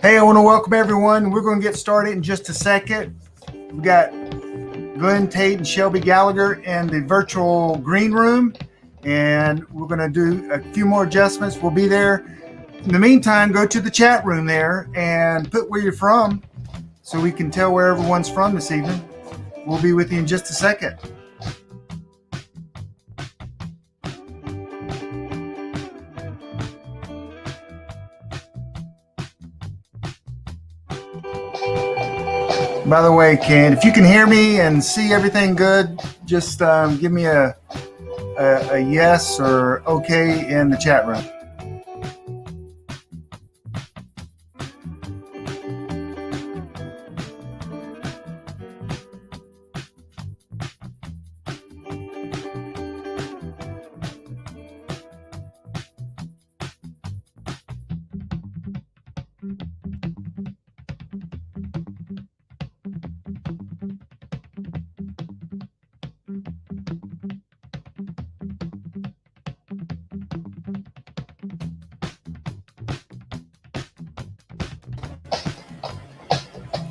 Hey, I want to welcome everyone. We're going to get started in just a second. We got Glen Tate and Shelby Gallagher in the virtual green room, and we're going to do a few more adjustments. We'll be there. In the meantime, go to the chat room there and put where you're from so we can tell where everyone's from this evening. We'll be with you in just a second. By the way, Ken, if you can hear me and see everything good, just give me a yes or okay in the chat room.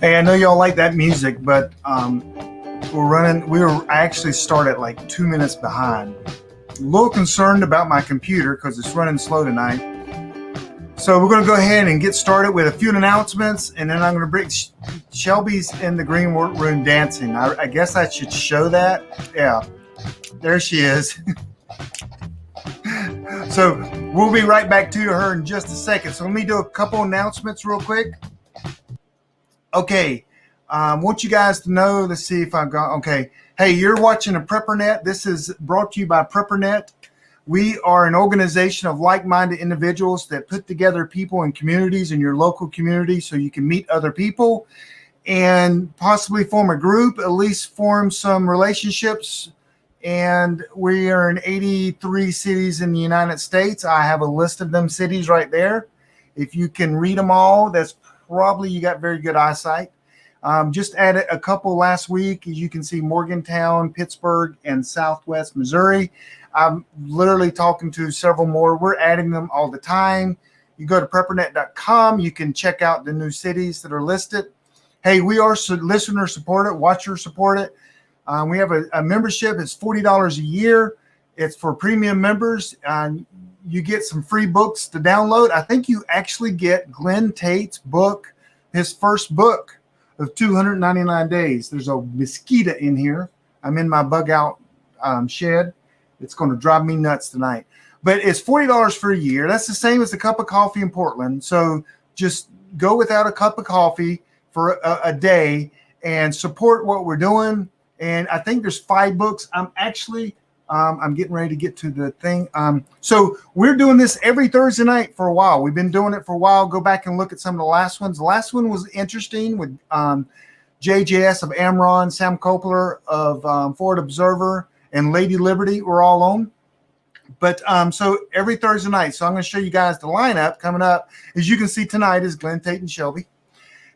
Hey, I know y'all like that music, but I actually started like 2 minutes behind. A little concerned about my computer because it's running slow tonight. So we're going to go ahead and get started with a few announcements, and then I'm going to bring Shelby's in the green room dancing. I guess I should show that. Yeah, there she is. So we'll be right back to her in just a second. So let me do a couple announcements real quick. Okay, I want you guys to know, let's see if I've got, okay. Hey, you're watching a PrepperNet. This is brought to you by PrepperNet. We are an organization of like-minded individuals that put together people in communities in your local community so you can meet other people and possibly form a group, at least form some relationships. And we are in 83 cities in the United States. I have a list of them cities right there. If you can read them all, that's probably you got very good eyesight. Just added a couple last week. As you can see, Morgantown, Pittsburgh, and Southwest Missouri. I'm literally talking to several more. We're adding them all the time. You go to preppernet.com. You can check out the new cities that are listed. Hey, we are listener supported, watcher supported. We have a membership. It's $40 a year. It's for premium members. You get some free books to download. I think you actually get Glen Tate's book, his first book of 299 days. There's a mosquito in here. I'm in my bug out shed. It's going to drive me nuts tonight. But it's $40 for a year. That's the same as a cup of coffee in Portland. So just go without a cup of coffee for a day and support what we're doing. And I think there's 5 books. I'm getting ready to get to the thing. So we're doing this every Thursday night for a while. We've been doing it for a while. Go back and look at some of the last ones. The last one was interesting with JJS of Amron, Sam Kopler of Forward Observer, and Lady Liberty were all on. But so every Thursday night. So I'm going to show you guys the lineup coming up. As you can see tonight is Glen Tate and Shelby.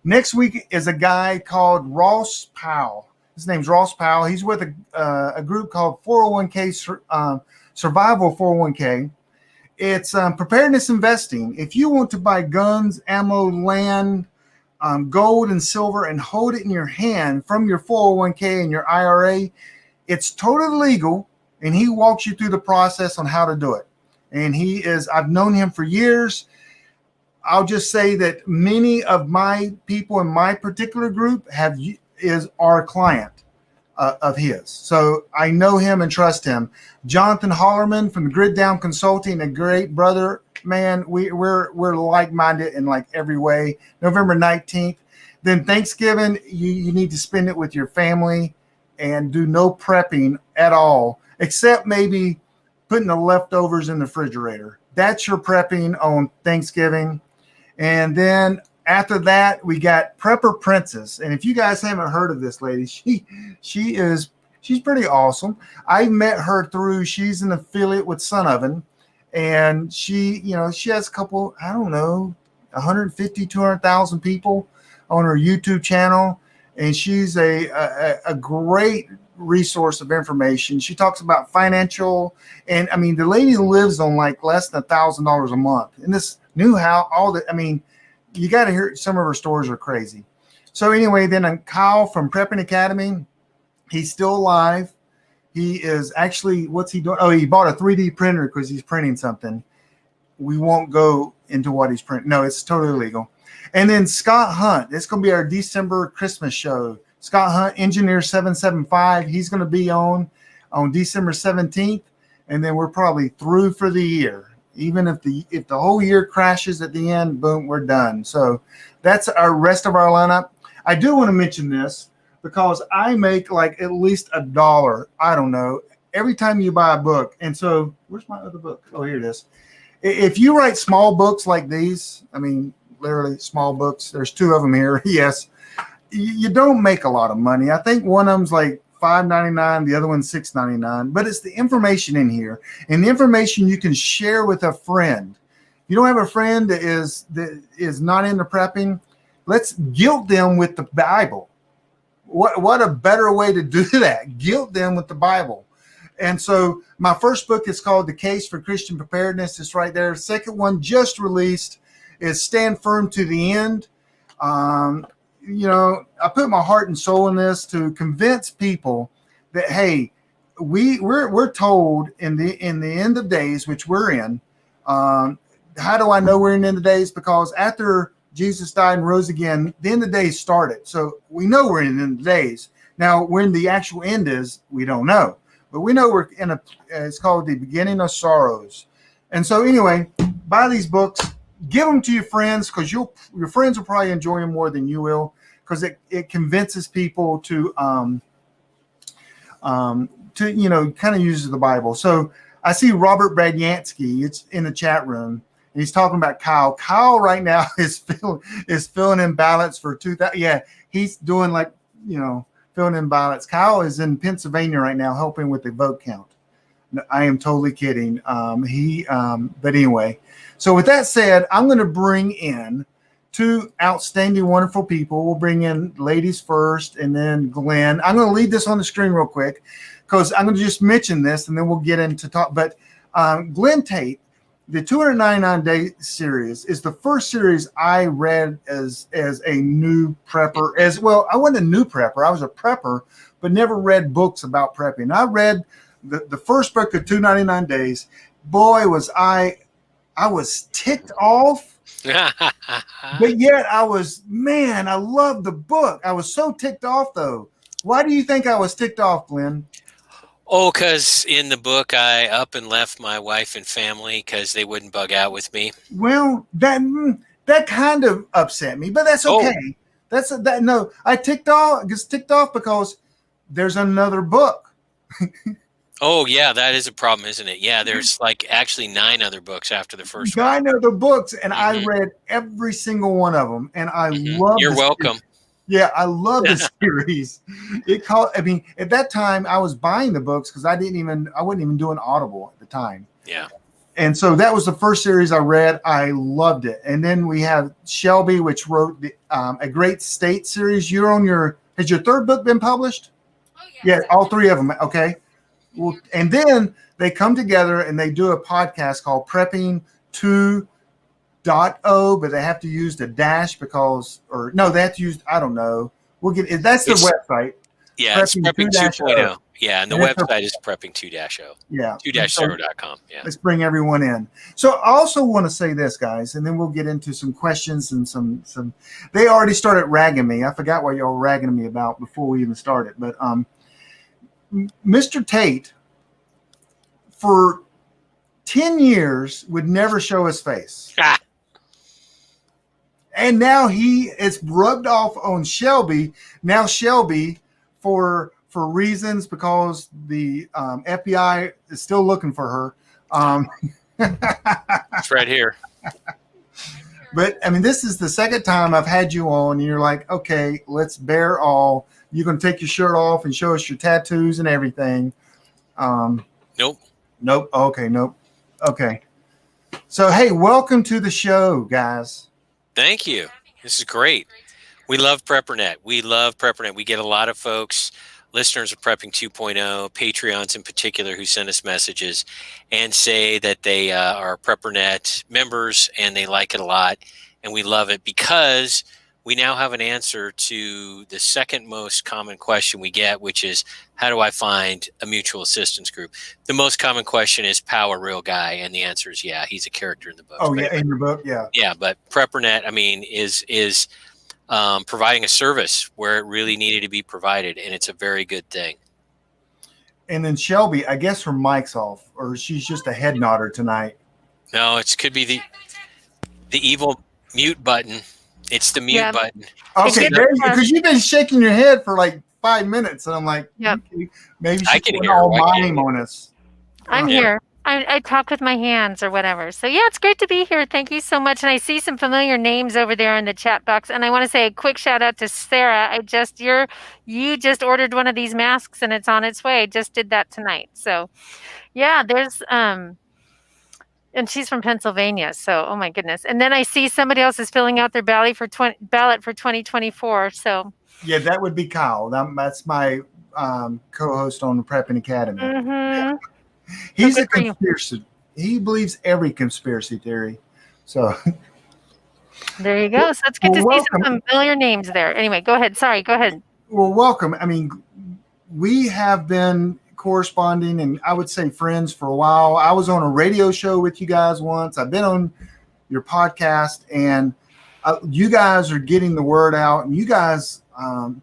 Next week is a guy called Ross Powell. His name's Ross Powell. He's with a group called 401k Survival 401k. It's preparedness investing. If you want to buy guns, ammo, land, gold and silver and hold it in your hand from your 401k and your IRA, it's totally legal, and he walks you through the process on how to do it. And I've known him for years. I'll just say that many of my people in my particular group is our client of his. So I know him and trust him. Jonathan Hollerman from the Grid Down Consulting, a great brother, man. We're like-minded in like every way. November 19th. Then Thanksgiving, you need to spend it with your family and do no prepping at all, except maybe putting the leftovers in the refrigerator. That's your prepping on Thanksgiving. And then after that, we got Prepper Princess. And if you guys haven't heard of this lady, she's pretty awesome. I met her she's an affiliate with Sun Oven. And she has a couple, I don't know, 150, 200,000 people on her YouTube channel. And she's a great resource of information. She talks about financial, and I mean, the lady lives on like less than $1,000 a month in this new house. You got to hear, some of her stories are crazy. So anyway, then Kyle from Prepping Academy, he's still alive. He is actually, what's he doing? Oh, he bought a 3D printer because he's printing something. We won't go into what he's printing. No, it's totally legal. And then Scott Hunt, it's going to be our December Christmas show. Scott Hunt, Engineer 775, he's going to be on December 17th. And then we're probably through for the year. Even if the whole year crashes at the end, boom, we're done. So that's our rest of our lineup. I do want to mention this because I make like at least $1, I don't know, every time you buy a book. And so where's my other book? Oh, here it is. If you write small books like these, I mean, literally small books, there's 2 of them here. Yes. You don't make a lot of money. I think one of them's like $5.99, the other one's $6.99, but it's the information in here, and the information you can share with a friend. You don't have a friend that is not into prepping. Let's guilt them with the Bible. What a better way to do that? Guilt them with the Bible. And so my first book is called The Case for Christian Preparedness. It's right there. Second one just released is Stand Firm to the End. I put my heart and soul in this to convince people that, hey, we're told in the end of days, which we're in. How do I know we're in the end of days? Because after Jesus died and rose again, the end of days started. So we know we're in the end of days. Now, when the actual end is, we don't know. But we know we're in it's called The Beginning of Sorrows. And so anyway, buy these books, give them to your friends, because your friends will probably enjoy them more than you will, because it convinces people to kind of use the Bible. So I see Robert Bradyansky, it's in the chat room, and he's talking about Kyle. Kyle right now is filling in ballots for 2000. Yeah, he's doing filling in ballots. Kyle is in Pennsylvania right now helping with the vote count. No, I am totally kidding. But anyway, so with that said, I'm going to bring in 2 outstanding, wonderful people. We'll bring in ladies first and then Glenn. I'm going to leave this on the screen real quick because I'm going to just mention this and then we'll get into talk. But Glen Tate, the 299-day series is the first series I read as a new prepper. As well, I wasn't a new prepper. I was a prepper, but never read books about prepping. I read the first book of 299 Days. Boy, was I was ticked off. But yet I loved the book. I was so ticked off, though. Why do you think I was ticked off, Glenn? Oh, because in the book, I up and left my wife and family because they wouldn't bug out with me. Well, that kind of upset me, but that's okay. Oh. I ticked off because there's another book. Oh, yeah, that is a problem, isn't it? Yeah, there's like actually 9 other books after the first 9 other books, and I read every single one of them, and I love. You're welcome. Series. Yeah, I love the series. At that time, I was buying the books because I wasn't even doing Audible at the time. Yeah. And so that was the first series I read. I loved it. And then we have Shelby, which wrote a Great State series. Has your 3rd book been published? Oh, yeah. Yeah, all 3 of them. Okay. Well, and then they come together and they do a podcast called Prepping 2.0, but they have to use the dash they have to use, I don't know. That's the website. Yeah, it's Prepping 2.0. Yeah, and the website is Prepping 2-0. Yeah. 2-0.com. Yeah. Let's bring everyone in. So I also want to say this, guys, and then we'll get into some questions and some. They already started ragging me. I forgot what y'all were ragging me about before we even started, but Mr. Tate, for 10 years, would never show his face. And now it's rubbed off on Shelby. Now Shelby, for for reasons because the FBI is still looking for her. It's right here. But I mean, this is the second time I've had you on, and you're like, okay, let's bear all. You're going to take your shirt off and show us your tattoos and everything. Nope. Nope. Okay. Nope. Okay. So, hey, welcome to the show, guys. Thank you. This is great. We love Preppernet. We love Preppernet. We get a lot of folks, listeners of Prepping 2.0, Patreons in particular, who send us messages and say that they are Preppernet members and they like it a lot. And we love it because we now have an answer to the second most common question we get, which is, how do I find a mutual assistance group? The most common question is, Pow, a real guy? And the answer is, yeah, he's a character in the book. Oh, yeah, in your book, yeah. Yeah, but Preppernet, I mean, is providing a service where it really needed to be provided, and it's a very good thing. And then Shelby, I guess her mic's off, or she's just a head nodder tonight. No, it could be the evil mute button. It's the mute button. Okay, because you've been shaking your head for like 5 minutes, and I'm like, okay, maybe I she can can hear all mime on us. I'm here. I talk with my hands or whatever. So yeah, it's great to be here. Thank you so much. And I see some familiar names over there in the chat box. And I want to say a quick shout out to Sarah. You just ordered one of these masks and it's on its way. Just did that tonight. So yeah, there's and she's from Pennsylvania. So oh my goodness. And then I see somebody else is filling out their ballot for 2024. So yeah, that would be Kyle. That's my co-host on the Prepping Academy. Mm-hmm. He's a conspiracy. He believes every conspiracy theory. So there you go. So it's good to see some familiar names there. Anyway, go ahead. Sorry, go ahead. Well, welcome. I mean, we have been corresponding and I would say friends for a while. I was on a radio show with you guys once. I've been on your podcast, and you guys are getting the word out. And you guys, well,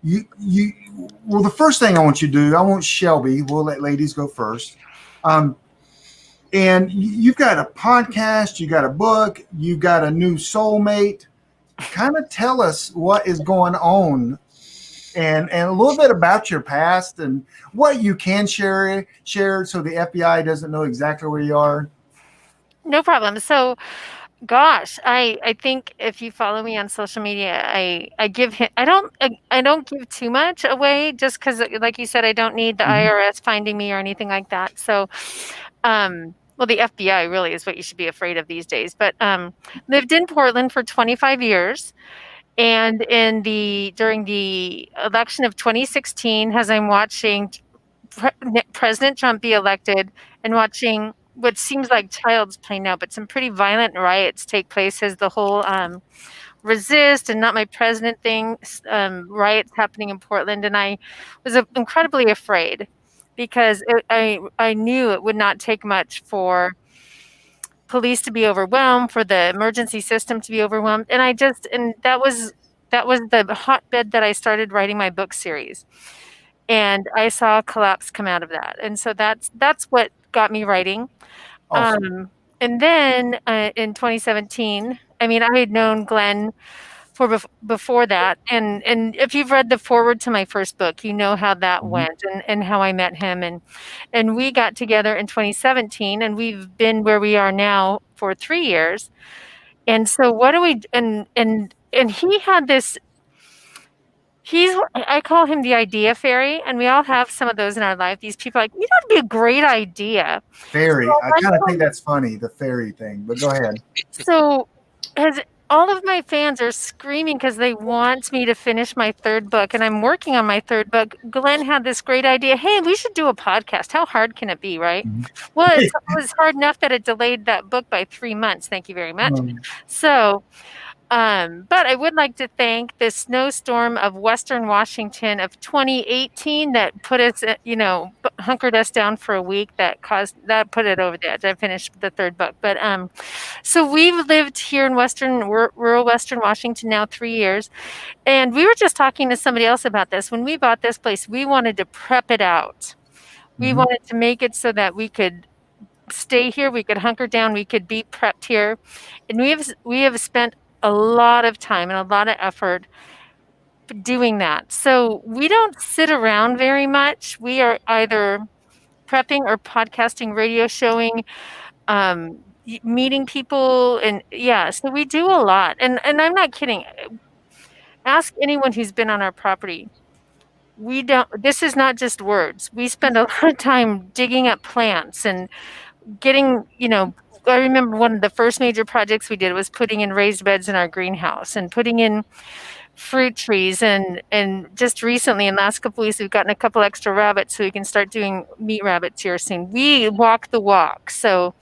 the first thing I want you to do, I want Shelby. We'll let ladies go first. And you've got a podcast, you got a book, you got a new soulmate. Kind of tell us what is going on and a little bit about your past and what you can share so the FBI doesn't know exactly where you are. No problem. So, gosh, I think if you follow me on social media, I don't give too much away just because, like you said, I don't need the IRS finding me or anything like that. So, well, the FBI really is what you should be afraid of these days. But lived in Portland for 25 years. And during the election of 2016, as I'm watching President Trump be elected and watching what seems like child's play now, but some pretty violent riots take place as the whole resist and not my president thing, riots happening in Portland. And I was incredibly afraid because I knew it would not take much for police to be overwhelmed, for the emergency system to be overwhelmed. And that was the hotbed that I started writing my book series. And I saw a collapse come out of that. And so that's what got me writing. Awesome. And then in 2017, I mean, I had known Glen before that. And if you've read the foreword to my first book, you know how that went and how I met him. And we got together in 2017, and we've been where we are now for 3 years. And so what do we, and he had this, I call him the idea fairy, and we all have some of those in our life. These people are like, you know, it'd be a great idea. Fairy. So I kind of think that's funny, the fairy thing, but go ahead. So all of my fans are screaming because they want me to finish my third book, and I'm working on my third book. Glen had this great idea. Hey, we should do a podcast. How hard can it be, right? Well, it was hard enough that it delayed that book by 3 months. Thank you very much. So, but I would like to thank the snowstorm of Western Washington of 2018 that put us, hunkered us down for a week. That put it over the edge. I finished the third book, but so we've lived here in rural Western Washington now 3 years, and we were just talking to somebody else about this. When we bought this place, we wanted to prep it out. We wanted to make it so that we could stay here, we could hunker down, we could be prepped here, and we have spent a lot of time and a lot of effort doing that. So we don't sit around very much. We are either prepping or podcasting, radio showing, meeting people, and so we do a lot. And I'm not kidding. Ask anyone who's been on our property. We don't. This is not just words. We spend a lot of time digging up plants and getting. I remember one of the first major projects we did was putting in raised beds in our greenhouse and putting in fruit trees, and just recently in the last couple of weeks we've gotten a couple extra rabbits so we can start doing meat rabbits here soon. We walk the walk. So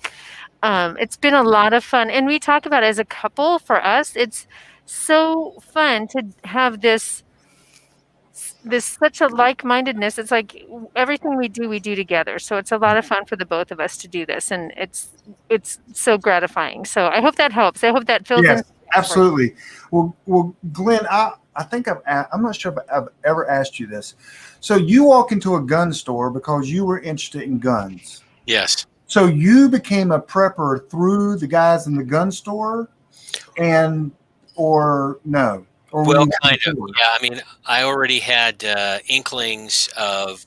it's been a lot of fun, and we talk about it as a couple. For us, it's so fun to have this such a like-mindedness. It's like everything we do together. So it's a lot of fun for the both of us to do this, and it's so gratifying. So I hope that helps. I hope that fills in. Yes, absolutely. Well, Glen, I think I'm not sure if I've ever asked you this. So you walk into a gun store because you were interested in guns. Yes. So you became a prepper through the guys in the gun store, or no? Or well, kind of. Yeah, I mean, I already had inklings of.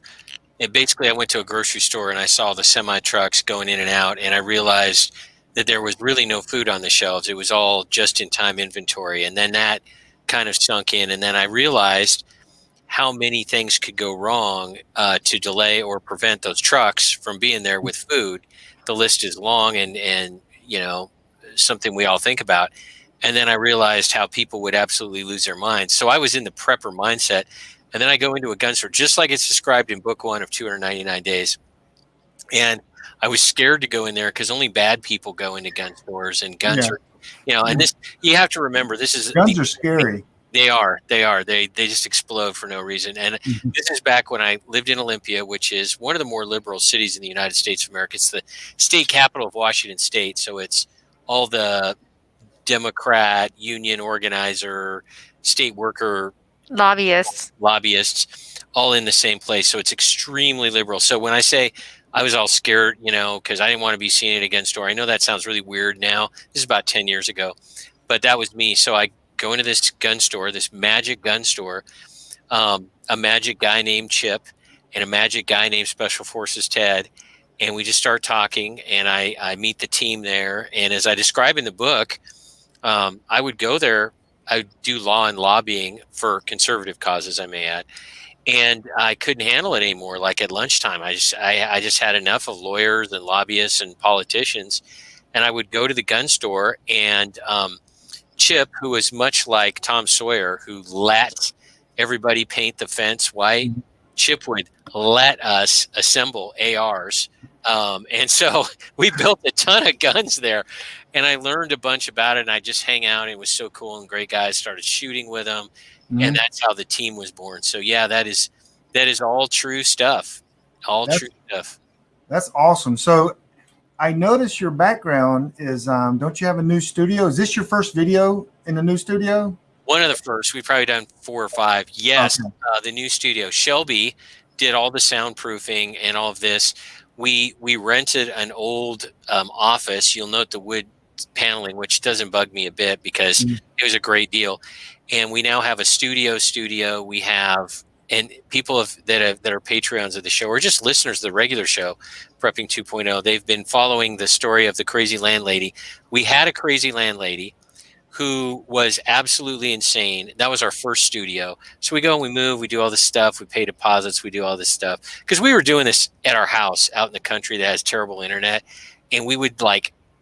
And basically, I went to a grocery store and I saw the semi trucks going in and out, and I realized that there was really no food on the shelves. It was all just-in-time inventory, and then that kind of sunk in. And then I realized how many things could go wrong to delay or prevent those trucks from being there with food. The list is long, and something we all think about. And then I realized how people would absolutely lose their minds. So I was in the prepper mindset. And then I go into a gun store, just like it's described in book 1 of 299 Days. And I was scared to go in there because only bad people go into gun stores, and guns are, and this, you have to remember, this is. Guns are scary. They are. They just explode for no reason. And this is back when I lived in Olympia, which is one of the more liberal cities in the United States of America. It's the state capital of Washington State. So it's all the Democrat, union organizer, state worker, lobbyists, all in the same place. So it's extremely liberal. So when I say I was all scared, because I didn't want to be seen at a gun store. I know that sounds really weird now. This is about 10 years ago, but that was me. So I go into this gun store, this magic gun store, a magic guy named Chip and a magic guy named Special Forces Ted. And we just start talking, and I meet the team there. And as I describe in the book, I would go there. I would do law and lobbying for conservative causes, I may add. And I couldn't handle it anymore. Like at lunchtime, I just had enough of lawyers and lobbyists and politicians. And I would go to the gun store, and Chip, who was much like Tom Sawyer, who let everybody paint the fence white, Chip would let us assemble ARs. And so we built a ton of guns there, and I learned a bunch about it, and I just hang out, and it was so cool, and great guys started shooting with them. And that's how the team was born. So yeah, that is all true stuff. True stuff. That's awesome. So I noticed your background is, don't you have a new studio? Is this your first video in the new studio? One of the first. We've probably done 4 or 5. Yes, okay. The new studio. Shelby did all the soundproofing and all of this. We rented an old office. You'll note the wood paneling, which doesn't bug me a bit because it was a great deal. And we now have a studio. We have, and people that are Patreons of the show, or just listeners of the regular show, Prepping 2.0, they've been following the story of the crazy landlady. We had a crazy landlady who was absolutely insane. That was our first studio. So we go and we move, we do all this stuff, we pay deposits, we do all this stuff. Because we were doing this at our house out in the country that has terrible internet. And we would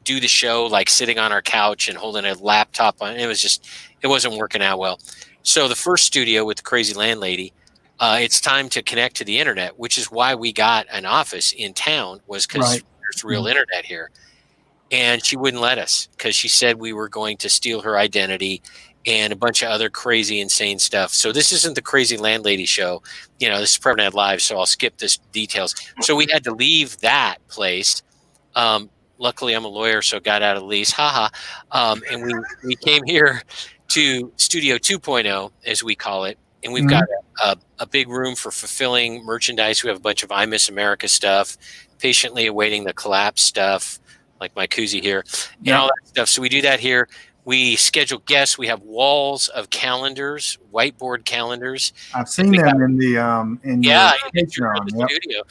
do the show sitting on our couch and holding a laptop on. It wasn't working out well. So the first studio with the crazy landlady, it's time to connect to the internet, which is why we got an office in town, was because there's real internet here. And she wouldn't let us because she said we were going to steal her identity and a bunch of other crazy, insane stuff. So this isn't the crazy landlady show. This is Preparedness Live, so I'll skip this details. So we had to leave that place. Luckily, I'm a lawyer, so got out of the lease. And we came here to Studio 2.0, as we call it. And we've got a big room for fulfilling merchandise. We have a bunch of I Miss America stuff, patiently awaiting the collapse stuff, like my koozie here, and all that stuff. So we do that here. We schedule guests. We have walls of calendars, whiteboard calendars. I've seen them in the in your Yeah, it's your Patreon. Yep. studio.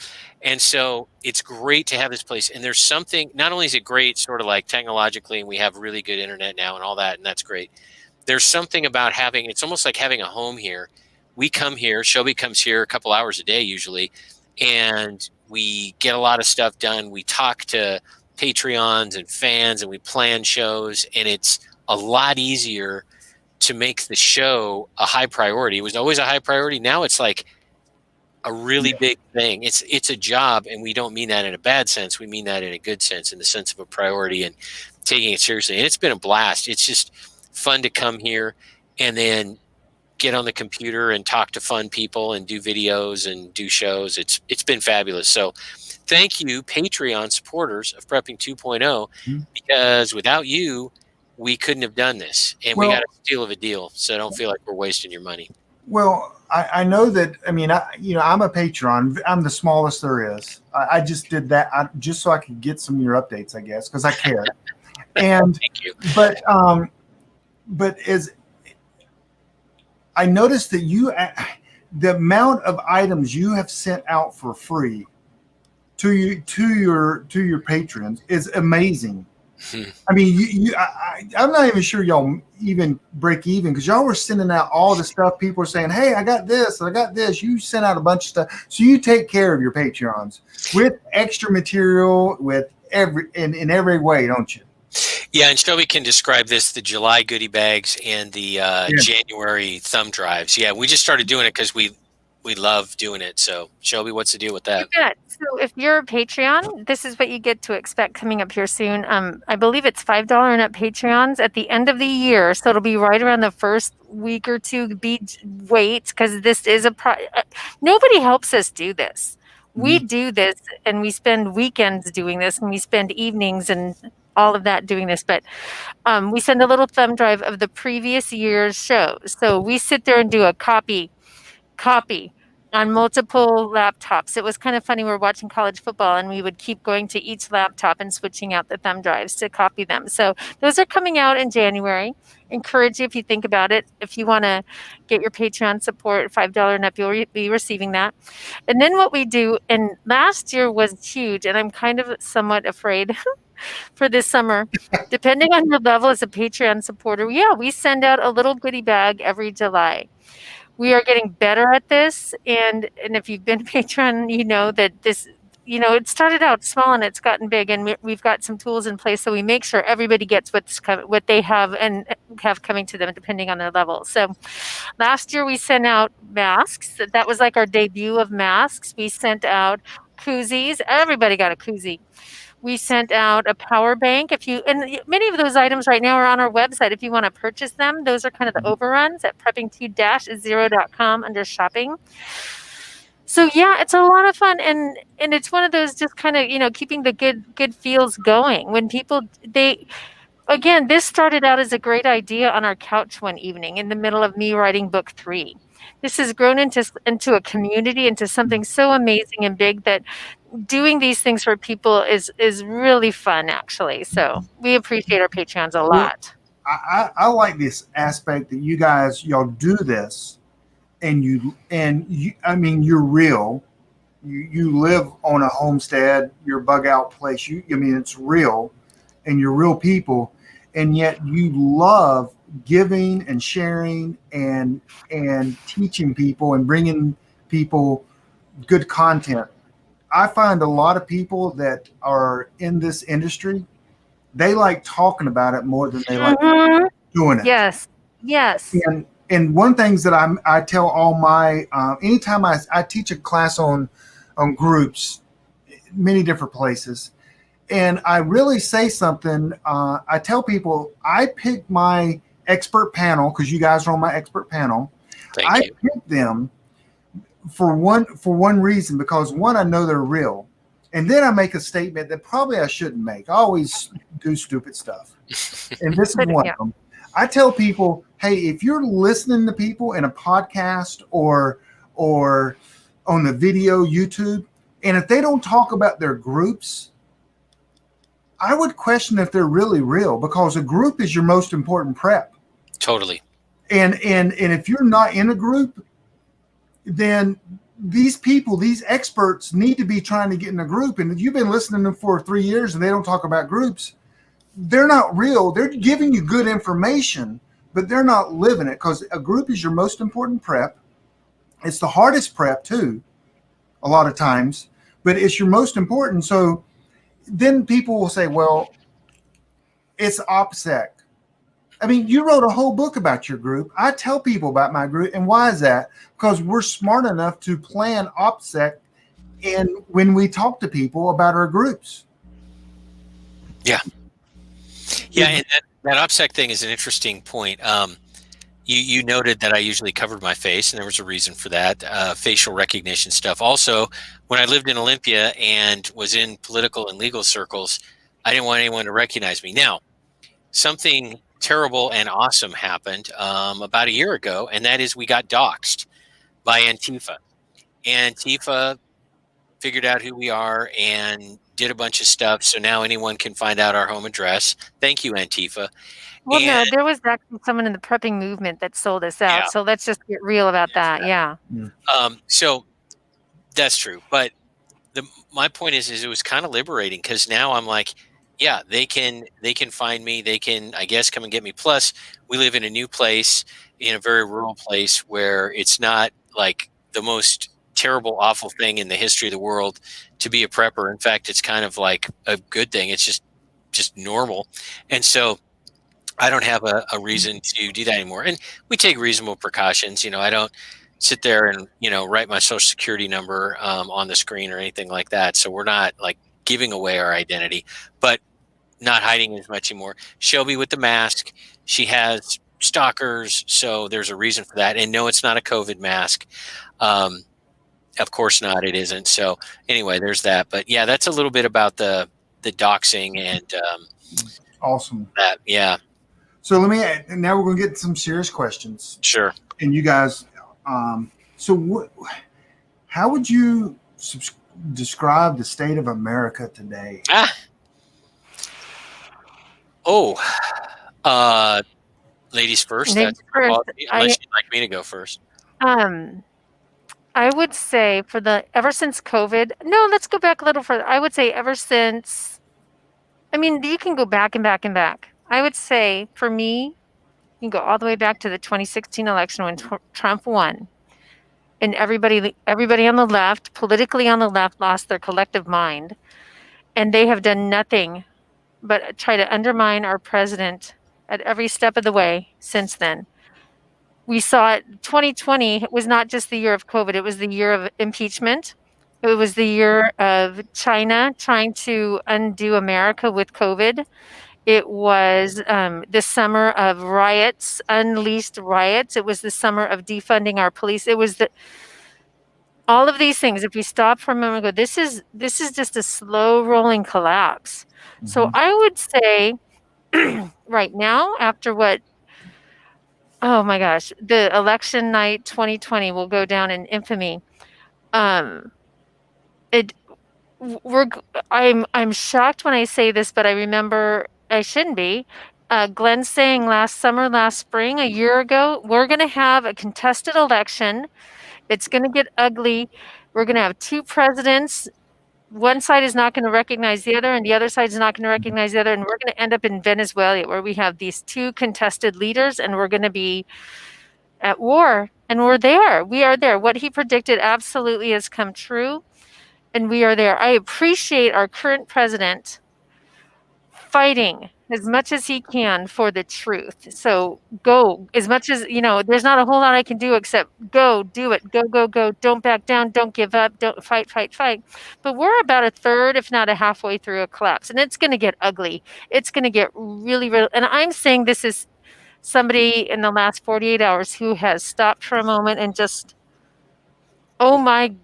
And so it's great to have this place. And there's something, not only is it great sort of like technologically, and we have really good internet now and all that, and that's great. There's something about having, it's almost like having a home here. We come here, Shelby comes here a couple hours a day usually, and we get a lot of stuff done. We talk to Patreons and fans, and we plan shows, and it's a lot easier to make the show a high priority. It was always a high priority. Now it's like a really big thing. It's a job, and we don't mean that in a bad sense. We mean that in a good sense, in the sense of a priority and taking it seriously. And it's been a blast. It's just fun to come here and then get on the computer and talk to fun people and do videos and do shows. It's been fabulous. So thank you, Patreon supporters of Prepping 2.0, because without you, we couldn't have done this. And we got a steal of a deal. So don't feel like we're wasting your money. Well, I know that. I mean, I'm a Patreon. I'm the smallest there is. I just did that just so I could get some of your updates, I guess, because I care. And Thank you. But as I noticed that the amount of items you have sent out for free to your patrons is amazing. I mean, I'm not even sure y'all even break even, because y'all were sending out all the stuff. People are saying, "Hey, I got this, I got this." You sent out a bunch of stuff, so you take care of your Patreons with extra material, with in every way, don't you? Yeah, and Shelby can describe this: the July goodie bags and the January thumb drives. Yeah, we just started doing it because we love doing it. So, Shelby, what's the deal with that? You bet. So if you're a Patreon, this is what you get to expect coming up here soon. I believe it's $5 and up Patreons at the end of the year. So it'll be right around the first week or two. Wait, because this is nobody helps us do this. We do this, and we spend weekends doing this, and we spend evenings and all of that doing this. But we send a little thumb drive of the previous year's shows. So we sit there and do a copy on multiple laptops. It was kind of funny. We were watching college football, and we would keep going to each laptop and switching out the thumb drives to copy them. So those are coming out in January. Encourage you, if you think about it, if you want to get your Patreon support, $5 and up, you'll be receiving that. And then what we do, and last year was huge, and I'm kind of somewhat afraid for this summer, depending on your level as a Patreon supporter. Yeah, we send out a little goodie bag every July. We are getting better at this, and if you've been a patron, you know that this, it started out small and it's gotten big, and we've got some tools in place, so we make sure everybody gets what they have and have coming to them depending on their level. So last year we sent out masks. That was like our debut of masks. We sent out koozies. Everybody got a koozie. We sent out a power bank. And many of those items right now are on our website. If you want to purchase them, those are kind of the overruns at prepping2-0.com under shopping. So yeah, it's a lot of fun, and it's one of those just kind of keeping the good feels going when people again, this started out as a great idea on our couch one evening in the middle of me writing book 3. This has grown into a community, into something so amazing and big that doing these things for people is really fun, actually. So we appreciate our Patreons a lot. I like this aspect that y'all do this, and you I mean, you're real. You live on a homestead, your bug out place. I mean, it's real, and you're real people, and yet you love giving and sharing and teaching people and bringing people good content. I find a lot of people that are in this industry, they like talking about it more than they like doing it. Yes. And one things that I tell all my anytime I teach a class on groups, many different places, and I really say something. I tell people I pick my expert panel, because you guys are on my expert panel. I pick them for one reason, because one, I know they're real, and then I make a statement that probably I shouldn't make. I always do stupid stuff, and this is one of them. I tell people, hey, if you're listening to people in a podcast or on the video YouTube, and if they don't talk about their groups, I would question if they're really real, because a group is your most important prep. Totally. And if you're not in a group, then these people, these experts, need to be trying to get in a group. And if you've been listening to them for 3 years and they don't talk about groups, they're not real. They're giving you good information, but they're not living it, because a group is your most important prep. It's the hardest prep too, a lot of times, but it's your most important. So then people will say, well, it's OPSEC. I mean, you wrote a whole book about your group. I tell people about my group. And why is that? Because we're smart enough to plan OPSEC and when we talk to people about our groups. Yeah. Yeah, and that OPSEC thing is an interesting point. You noted that I usually covered my face, and there was a reason for that, facial recognition stuff. Also, when I lived in Olympia and was in political and legal circles, I didn't want anyone to recognize me. Now, something terrible and awesome happened about a year ago, and that is we got doxxed by Antifa. Antifa figured out who we are and did a bunch of stuff, so now anyone can find out our home address. Thank you, Antifa. Well, no, there was actually someone in the prepping movement that sold us out. Yeah. So let's just get real about that. Yeah. So that's true. But my point is it was kind of liberating, because now I'm like, yeah, they can find me. They can, I guess, come and get me. Plus, we live in a new place, in a very rural place, where it's not like the most terrible, awful thing in the history of the world to be a prepper. In fact, it's kind of like a good thing. It's just normal. And so I don't have a reason to do that anymore. And we take reasonable precautions. I don't sit there and, write my social security number on the screen or anything like that. So we're not like giving away our identity, but not hiding as much anymore. Shelby with the mask, she has stalkers. So there's a reason for that. And no, it's not a COVID mask. Of course not. It isn't. So anyway, there's that. But yeah, that's a little bit about the doxing and awesome. That, yeah. So now we're going to get some serious questions. Sure. And you guys, how would you describe the state of America today? Ladies first. Ladies first. Unless you'd like me to go first. I would say ever since COVID, no, let's go back a little further. I would say ever since, you can go back and back and back. I would say for me, you can go all the way back to the 2016 election when Trump won. And everybody on the left, politically on the left, lost their collective mind. And they have done nothing but try to undermine our president at every step of the way since then. We saw it. 2020 was not just the year of COVID. It was the year of impeachment. It was the year of China trying to undo America with COVID. It was the summer of riots, unleashed riots. It was the summer of defunding our police. It was all of these things. If we stop for a moment and go, this is just a slow rolling collapse. Mm-hmm. So I would say right now, after oh my gosh, the election night 2020 will go down in infamy. I'm shocked when I say this, but I remember I shouldn't be. Glenn saying last spring, a year ago, we're going to have a contested election. It's going to get ugly. We're going to have two presidents. One side is not going to recognize the other, and the other side is not going to recognize the other. And we're going to end up in Venezuela, where we have these two contested leaders, and we're going to be at war. And we're there. We are there. What he predicted absolutely has come true, and we are there. I appreciate our current president fighting as much as he can for the truth. So go as much as, there's not a whole lot I can do except go do it. Go. Don't back down. Don't give up. Don't fight. But we're about a third, if not a halfway through a collapse, and it's going to get ugly. It's going to get really, really, and I'm saying this is somebody in the last 48 hours who has stopped for a moment and just, oh my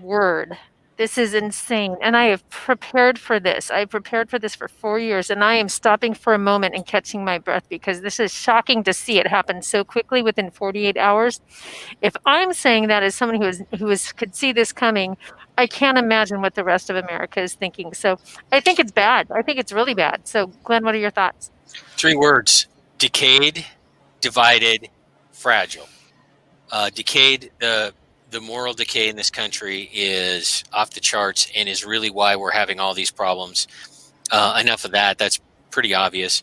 word. This is insane. And I have prepared for this. I prepared for this for 4 years, and I am stopping for a moment and catching my breath, because this is shocking to see it happen so quickly within 48 hours. If I'm saying that as someone who could see this coming, I can't imagine what the rest of America is thinking. So I think it's bad. I think it's really bad. So Glenn, what are your thoughts? 3 words: decayed, divided, fragile. Decayed, the moral decay in this country is off the charts and is really why we're having all these problems. Enough of that. That's pretty obvious.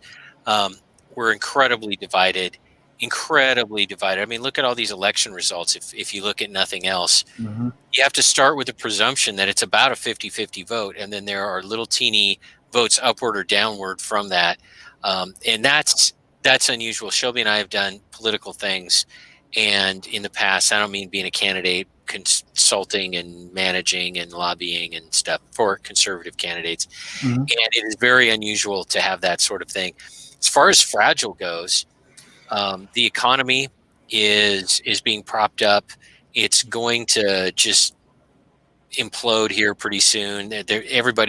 We're incredibly divided. I mean, look at all these election results. If you look at nothing else, you have to start with the presumption that it's about a 50-50 vote. And then there are little teeny votes upward or downward from that. And that's unusual. Shelby and I have done political things. And in the past, I don't mean being a candidate, consulting and managing and lobbying and stuff for conservative candidates. And it is very unusual to have that sort of thing. As far as fragile goes, the economy is being propped up. It's going to just implode here pretty soon. Everyone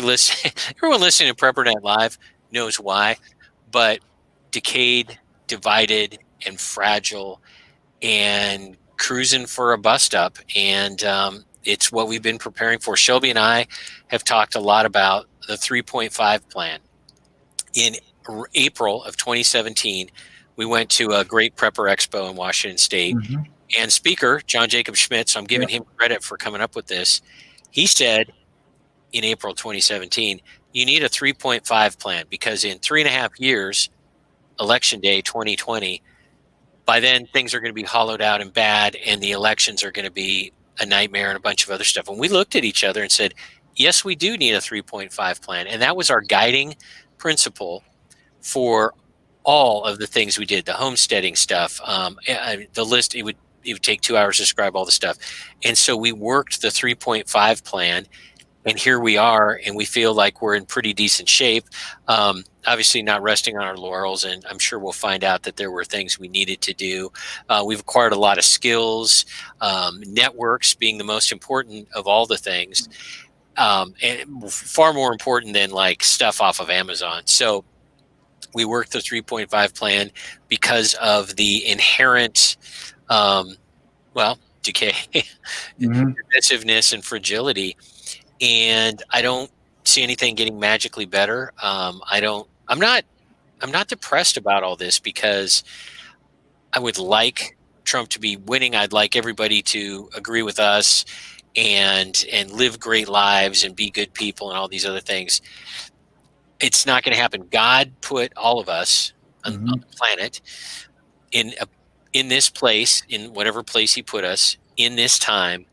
listening to PrepperNet Live knows why, but decayed, divided, and fragile, and cruising for a bust up. And it's what we've been preparing for. Shelby and I have talked a lot about the 3.5 plan. In April of 2017, we went to a great prepper expo in Washington State, and speaker John Jacob Schmidt, so I'm giving him credit for coming up with this. He said in April 2017, you need a 3.5 plan because in 3.5 years, election day 2020, by then things are going to be hollowed out and bad, and the elections are going to be a nightmare and a bunch of other stuff. And we looked at each other and said, yes, we do need a 3.5 plan. And that was our guiding principle for all of the things we did, the homesteading stuff, the list. It would take 2 hours to describe all the stuff. And so we worked the 3.5 plan, and here we are, and we feel like we're in pretty decent shape. Obviously not resting on our laurels, and I'm sure we'll find out that there were things we needed to do. We've acquired a lot of skills, networks being the most important of all the things, and far more important than like stuff off of Amazon. So we worked the 3.5 plan because of the inherent, decay, divisiveness, and fragility. And I don't see anything getting magically better. I'm not depressed about all this because I would like Trump to be winning. I'd like everybody to agree with us and live great lives and be good people and all these other things. It's not going to happen. God put all of us on the planet in this place, in whatever place he put us in this time,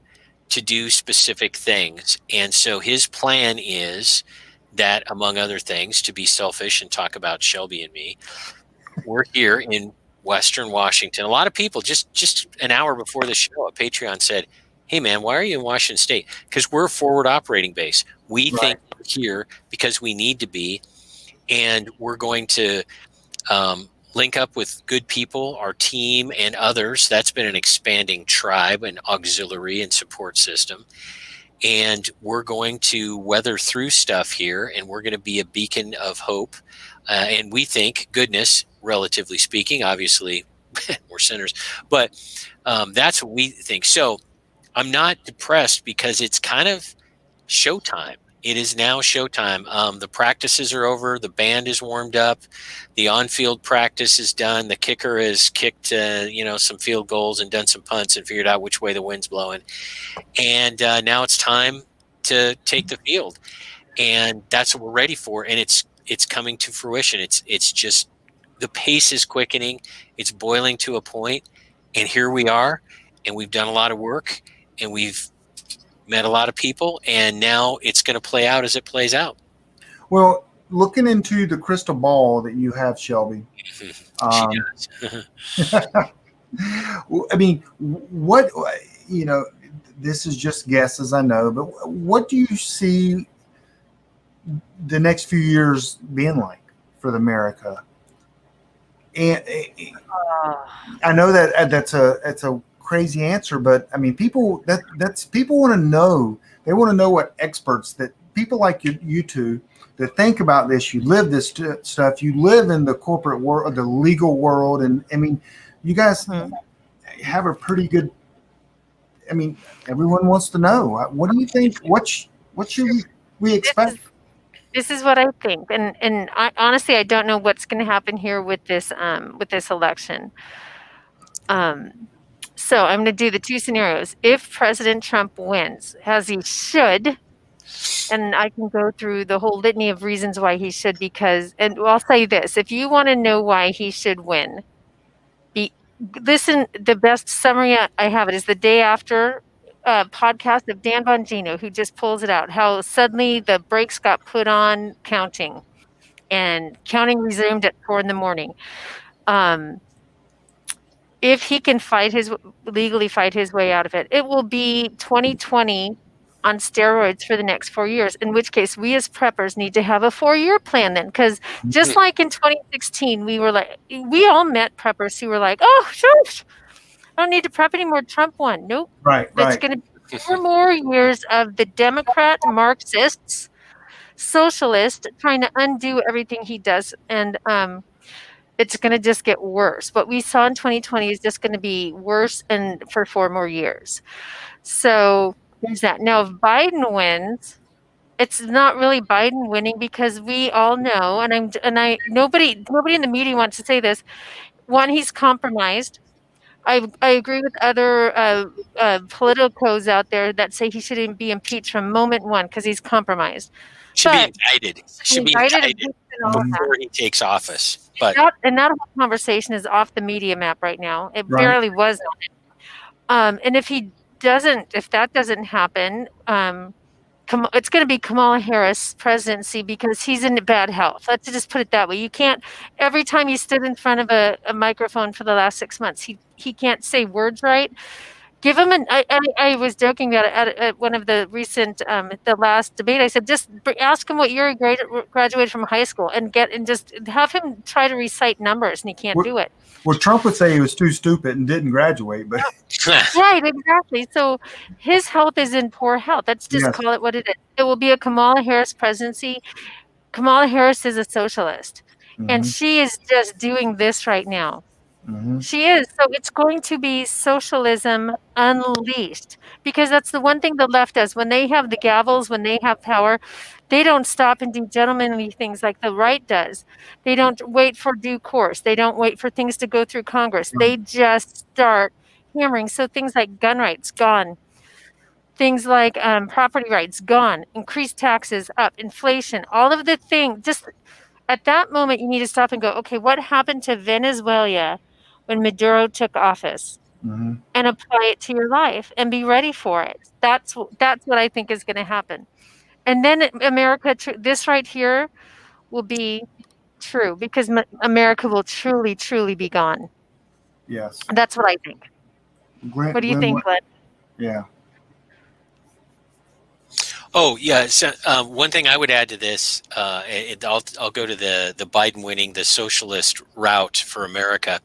to do specific things. And so his plan is that, among other things, to be selfish and talk about Shelby and me, we're here in Western Washington. A lot of people just an hour before the show at Patreon said, hey man, why are you in Washington State? Because we're a forward operating base. We think we're here because we need to be, and we're going to link up with good people, our team and others. That's been an expanding tribe and auxiliary and support system. And we're going to weather through stuff here, and we're going to be a beacon of hope. And we think goodness, relatively speaking. Obviously, we're sinners, but that's what we think. So I'm not depressed because it's kind of showtime. It is now showtime. The practices are over. The band is warmed up. The on-field practice is done. The kicker has kicked, some field goals and done some punts and figured out which way the wind's blowing. And now it's time to take the field, and that's what we're ready for. And it's coming to fruition. It's just the pace is quickening. It's boiling to a point, and here we are. And we've done a lot of work, and we've met a lot of people, and now it's going to play out as it plays out. Well, looking into the crystal ball that you have, Shelby, She does. I mean, what, this is just guesses, I know, but what do you see the next few years being like for America? And I know that's a crazy answer, but I mean, people want to know. They want to know what experts, that people like you two that think about this. You live this stuff. You live in the corporate world, the legal world, and I mean, you guys have a pretty good I mean, everyone wants to know. What do you think? What should we expect? This is what I think, and I, honestly, I don't know what's going to happen here with this election. So I'm going to do the two scenarios. If President Trump wins, as he should, and I can go through the whole litany of reasons why he should, because, and I'll say this: if you want to know why he should win, listen. The best summary I have it is the day after podcast of Dan Bongino, who just pulls it out. How suddenly the brakes got put on counting, and counting resumed at 4 a.m. If he can legally fight his way out of it, it will be 2020 on steroids for the next 4 years, in which case we as preppers need to have a 4-year plan then, because just like in 2016, we all met preppers who were like, oh, sure, I don't need to prep anymore. Trump won. Nope. Right. That's going to be 4 more years of the Democrat Marxists, socialists trying to undo everything he does. And it's going to just get worse. What we saw in 2020 is just going to be worse and for 4 more years. So there's that. Now, if Biden wins, it's not really Biden winning, because we all know, and nobody in the media wants to say this. One, he's compromised. I agree with other politicos out there that say he shouldn't be impeached from moment one because he's compromised. Should be indicted before he takes office. But that whole conversation is off the media map right now. It barely was on it. And if that doesn't happen, it's going to be Kamala Harris' presidency, because he's in bad health. Let's just put it that way. You can't, every time he stood in front of a microphone for the last 6 months, he can't say words right. Give him I was joking about it at one of the recent, the last debate. I said, just ask him what year he graduated from high school, and just have him try to recite numbers, and he can't do it. Well, Trump would say he was too stupid and didn't graduate, but right, exactly. So his health is in poor health. Let's just call it what it is. It will be a Kamala Harris presidency. Kamala Harris is a socialist, and she is just doing this right now. She is. So it's going to be socialism unleashed, because that's the one thing the left does. When they have the gavels, when they have power, they don't stop and do gentlemanly things like the right does. They don't wait for due course. They don't wait for things to go through Congress. They just start hammering. So things like gun rights, gone. Things like property rights, gone. Increased taxes, up. Inflation, all of the things. Just at that moment, you need to stop and go, okay, what happened to Venezuela when Maduro took office, and apply it to your life and be ready for it. That's what I think is going to happen. And then America, this right here will be true, because America will truly, truly be gone. Yes. That's what I think. What do you think, Glenn? Yeah. Oh, yeah. So, one thing I would add to this, I'll go to the Biden winning the socialist route for America.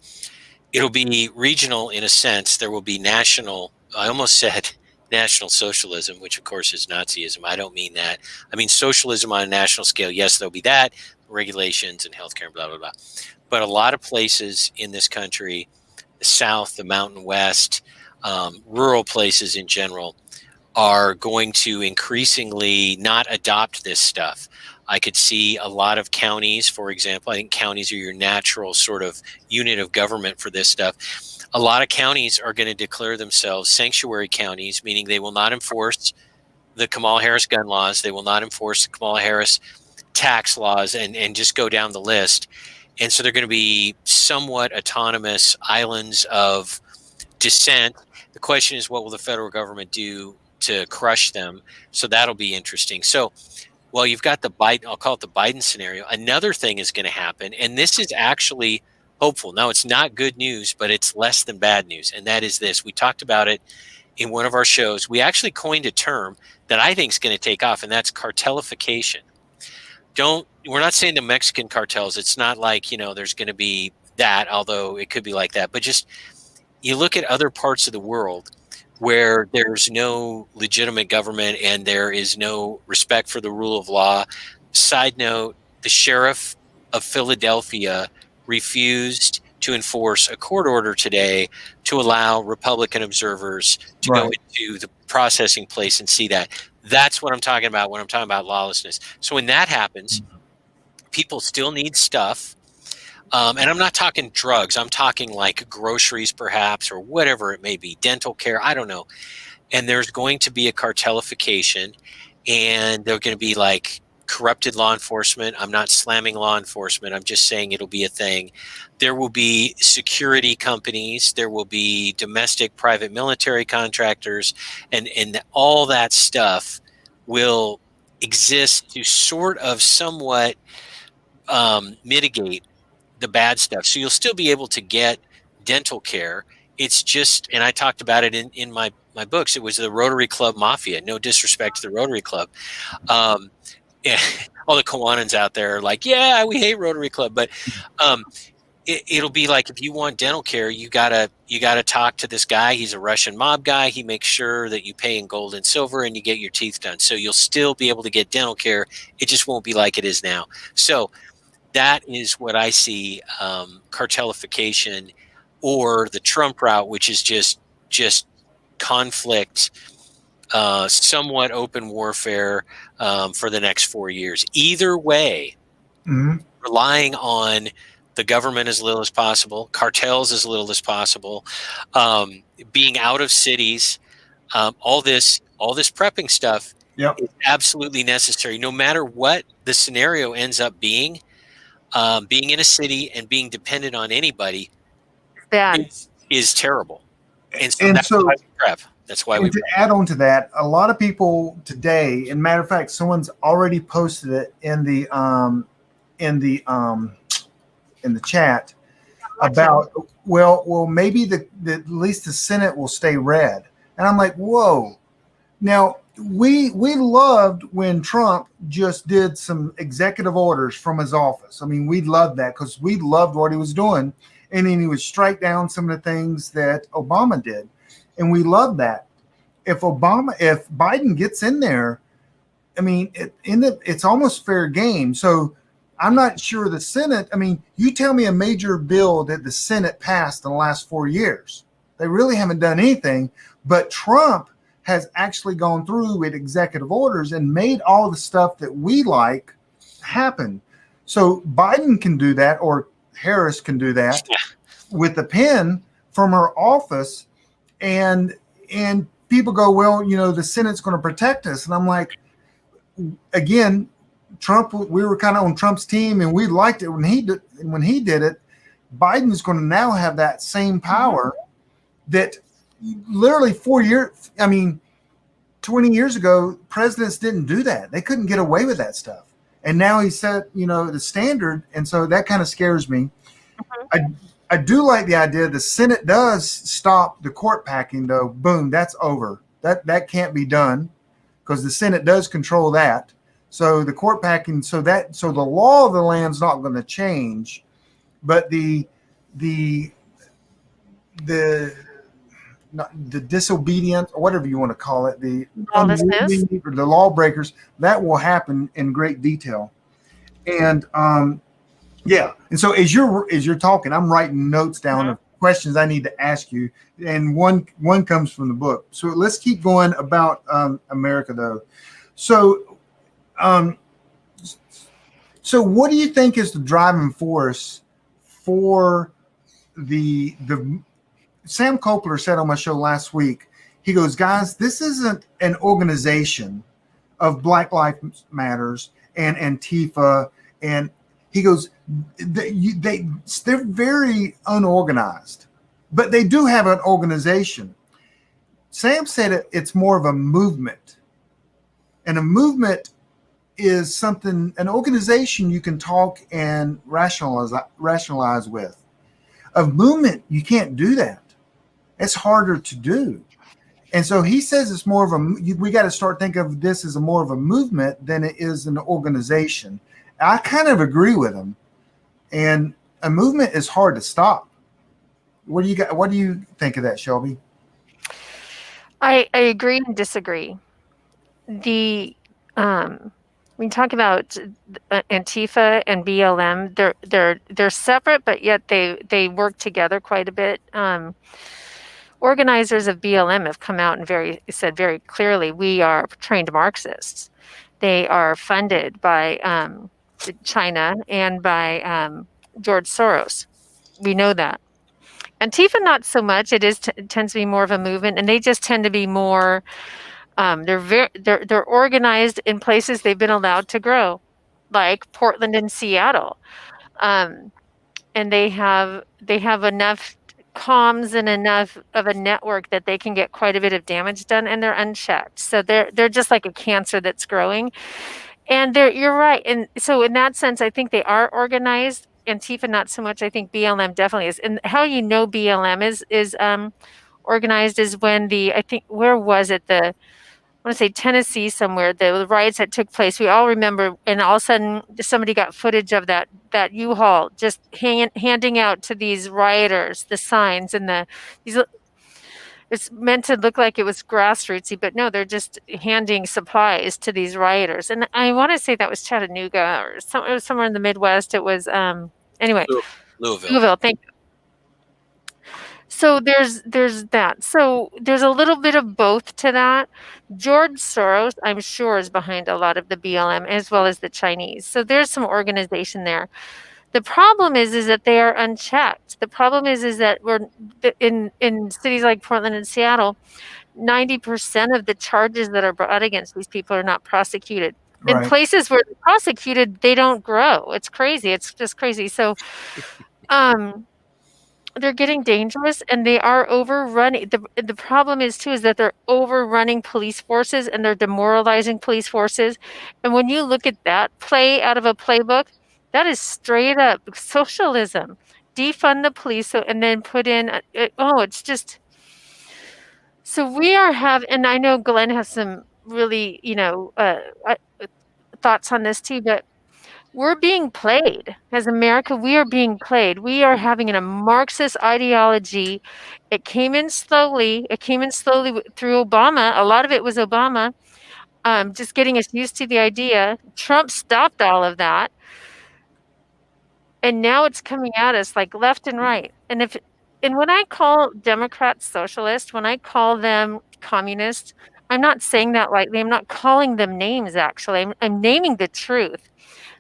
It'll be regional in a sense. There will be national. I almost said national socialism, which of course is Nazism. I don't mean that. I mean socialism on a national scale. Yes, there'll be that, regulations and healthcare and blah, blah, blah. But a lot of places in this country, the South, the Mountain West, rural places in general, are going to increasingly not adopt this stuff. I could see a lot of counties, for example. I think counties are your natural sort of unit of government for this stuff. A lot of counties are going to declare themselves sanctuary counties, meaning they will not enforce the Kamala Harris gun laws. They will not enforce the Kamala Harris tax laws, and just go down the list. And so they're going to be somewhat autonomous islands of dissent. The question is, what will the federal government do to crush them? So that'll be interesting. So, well, you've got the Biden, I'll call it the Biden scenario. Another thing is going to happen, and this is actually hopeful. Now, it's not good news, but it's less than bad news, and that is this. We talked about it in one of our shows. We actually coined a term that I think is going to take off, and that's cartelification. We're not saying the Mexican cartels. It's not like, there's going to be that, although it could be like that. But just, you look at other parts of the world where there's no legitimate government and there is no respect for the rule of law. Side note, the sheriff of Philadelphia refused to to enforce a court order today to allow Republican observers to go into the processing place and see that. That's what I'm talking about when I'm talking about lawlessness. So when that happens, people still need stuff. And I'm not talking drugs. I'm talking like groceries, perhaps, or whatever it may be, dental care. I don't know. And there's going to be a cartelification, and they're going to be like corrupted law enforcement. I'm not slamming law enforcement. I'm just saying it'll be a thing. There will be security companies. There will be domestic private military contractors, and all that stuff will exist to sort of somewhat mitigate the bad stuff. So you'll still be able to get dental care. It's just, and I talked about it in my books, it was the Rotary Club Mafia. No disrespect to the Rotary Club. Yeah, all the Kiwanans out there are like, yeah, we hate Rotary Club. But it'll be like, if you want dental care, you gotta talk to this guy. He's a Russian mob guy. He makes sure that you pay in gold and silver and you get your teeth done. So you'll still be able to get dental care. It just won't be like it is now. So that is what I see, cartelification, or the Trump route, which is just conflict, somewhat open warfare for the next 4 years. Either way, relying on the government as little as possible, cartels as little as possible, being out of cities, all this prepping stuff is absolutely necessary. No matter what the scenario ends up being in a city and being dependent on anybody is terrible. And so that's why we prep. That's why we to add on to that, a lot of people today, and matter of fact, someone's already posted it in the chat about maybe at least the Senate will stay red. And I'm like, whoa. Now we loved when Trump just did some executive orders from his office. I mean, we loved that because we loved what he was doing. And then he would strike down some of the things that Obama did. And we loved that. If Biden gets in there, I mean, it's almost fair game. So I'm not sure the Senate, I mean, you tell me a major bill that the Senate passed in the last 4 years. They really haven't done anything, but Trump has actually gone through with executive orders and made all the stuff that we like happen. So Biden can do that, or Harris can do that with a pen from her office, and people go, well, the Senate's going to protect us. And I'm like, again, Trump, we were kind of on Trump's team and we liked it when he did it. Biden's going to now have that same power that literally 20 years ago, presidents didn't do that. They couldn't get away with that stuff. And now he set, the standard. And so that kind of scares me. I do like the idea the Senate does stop the court packing, though. Boom, that's over. That can't be done because the Senate does control that. So the court packing, so the law of the land's not going to change, but the disobedience, or whatever you want to call it, the lawbreakers, that will happen in great detail. And and so as you're talking, I'm writing notes down of questions I need to ask you, and one comes from the book. So let's keep going about America, though. So what do you think is the driving force for the Sam Copeland said on my show last week, he goes, guys, this isn't an organization of Black Lives Matters and Antifa, and he goes, they're very unorganized, but they do have an organization. Sam said it's more of a movement, and a movement is something, an organization you can talk and rationalize with. A movement, you can't do that. It's harder to do. And so he says it's more of we got to start thinking of this as more of a movement than it is an organization. I kind of agree with him. And a movement is hard to stop. What do you think of that, Shelby? I agree and disagree. we talk about Antifa and BLM. They're separate, but yet they work together quite a bit. Organizers of BLM have come out and said very clearly, we are trained Marxists. They are funded by China and by George Soros. We know that. Antifa, not so much. It tends to be more of a movement, and they just tend to be more. They're organized in places they've been allowed to grow, like Portland and Seattle, and they have enough comms and enough of a network that they can get quite a bit of damage done, and they're unchecked. So they're just like a cancer that's growing. And you're right. And so in that sense, I think they are organized. Antifa, not so much. I think BLM definitely is. And how you know BLM is organized is when I think, where was it? I want to say Tennessee somewhere, the riots that took place. We all remember, and all of a sudden somebody got footage of that U-Haul just handing out to these rioters the signs and these. It's meant to look like it was grassrootsy, but no, they're just handing supplies to these rioters. And I want to say that was Chattanooga or it was somewhere in the Midwest. It was anyway, Louisville. Thank you. So there's that. So there's a little bit of both to that. George Soros, I'm sure, is behind a lot of the BLM as well as the Chinese. So there's some organization there. The problem is that they are unchecked. The problem is that we're in cities like Portland and Seattle, 90% of the charges that are brought against these people are not prosecuted. Right. In places where they're prosecuted, they don't grow. It's crazy. It's just crazy. So, they're getting dangerous, and they are overrunning. The problem is too is that they're overrunning police forces, and they're demoralizing police forces. And when you look at that play out of a playbook, that is straight up socialism. Defund the police, and then put in. It's just. So we and I know Glenn has some really, thoughts on this too, but we're being played. As America, we are being played. We are having a Marxist ideology. It came in slowly. Through Obama. A lot of it was Obama, just getting us used to the idea. Trump stopped all of that. And now it's coming at us like left and right. And when I call Democrats socialist, when I call them communist, I'm not saying that lightly. I'm not calling them names, actually. I'm naming the truth.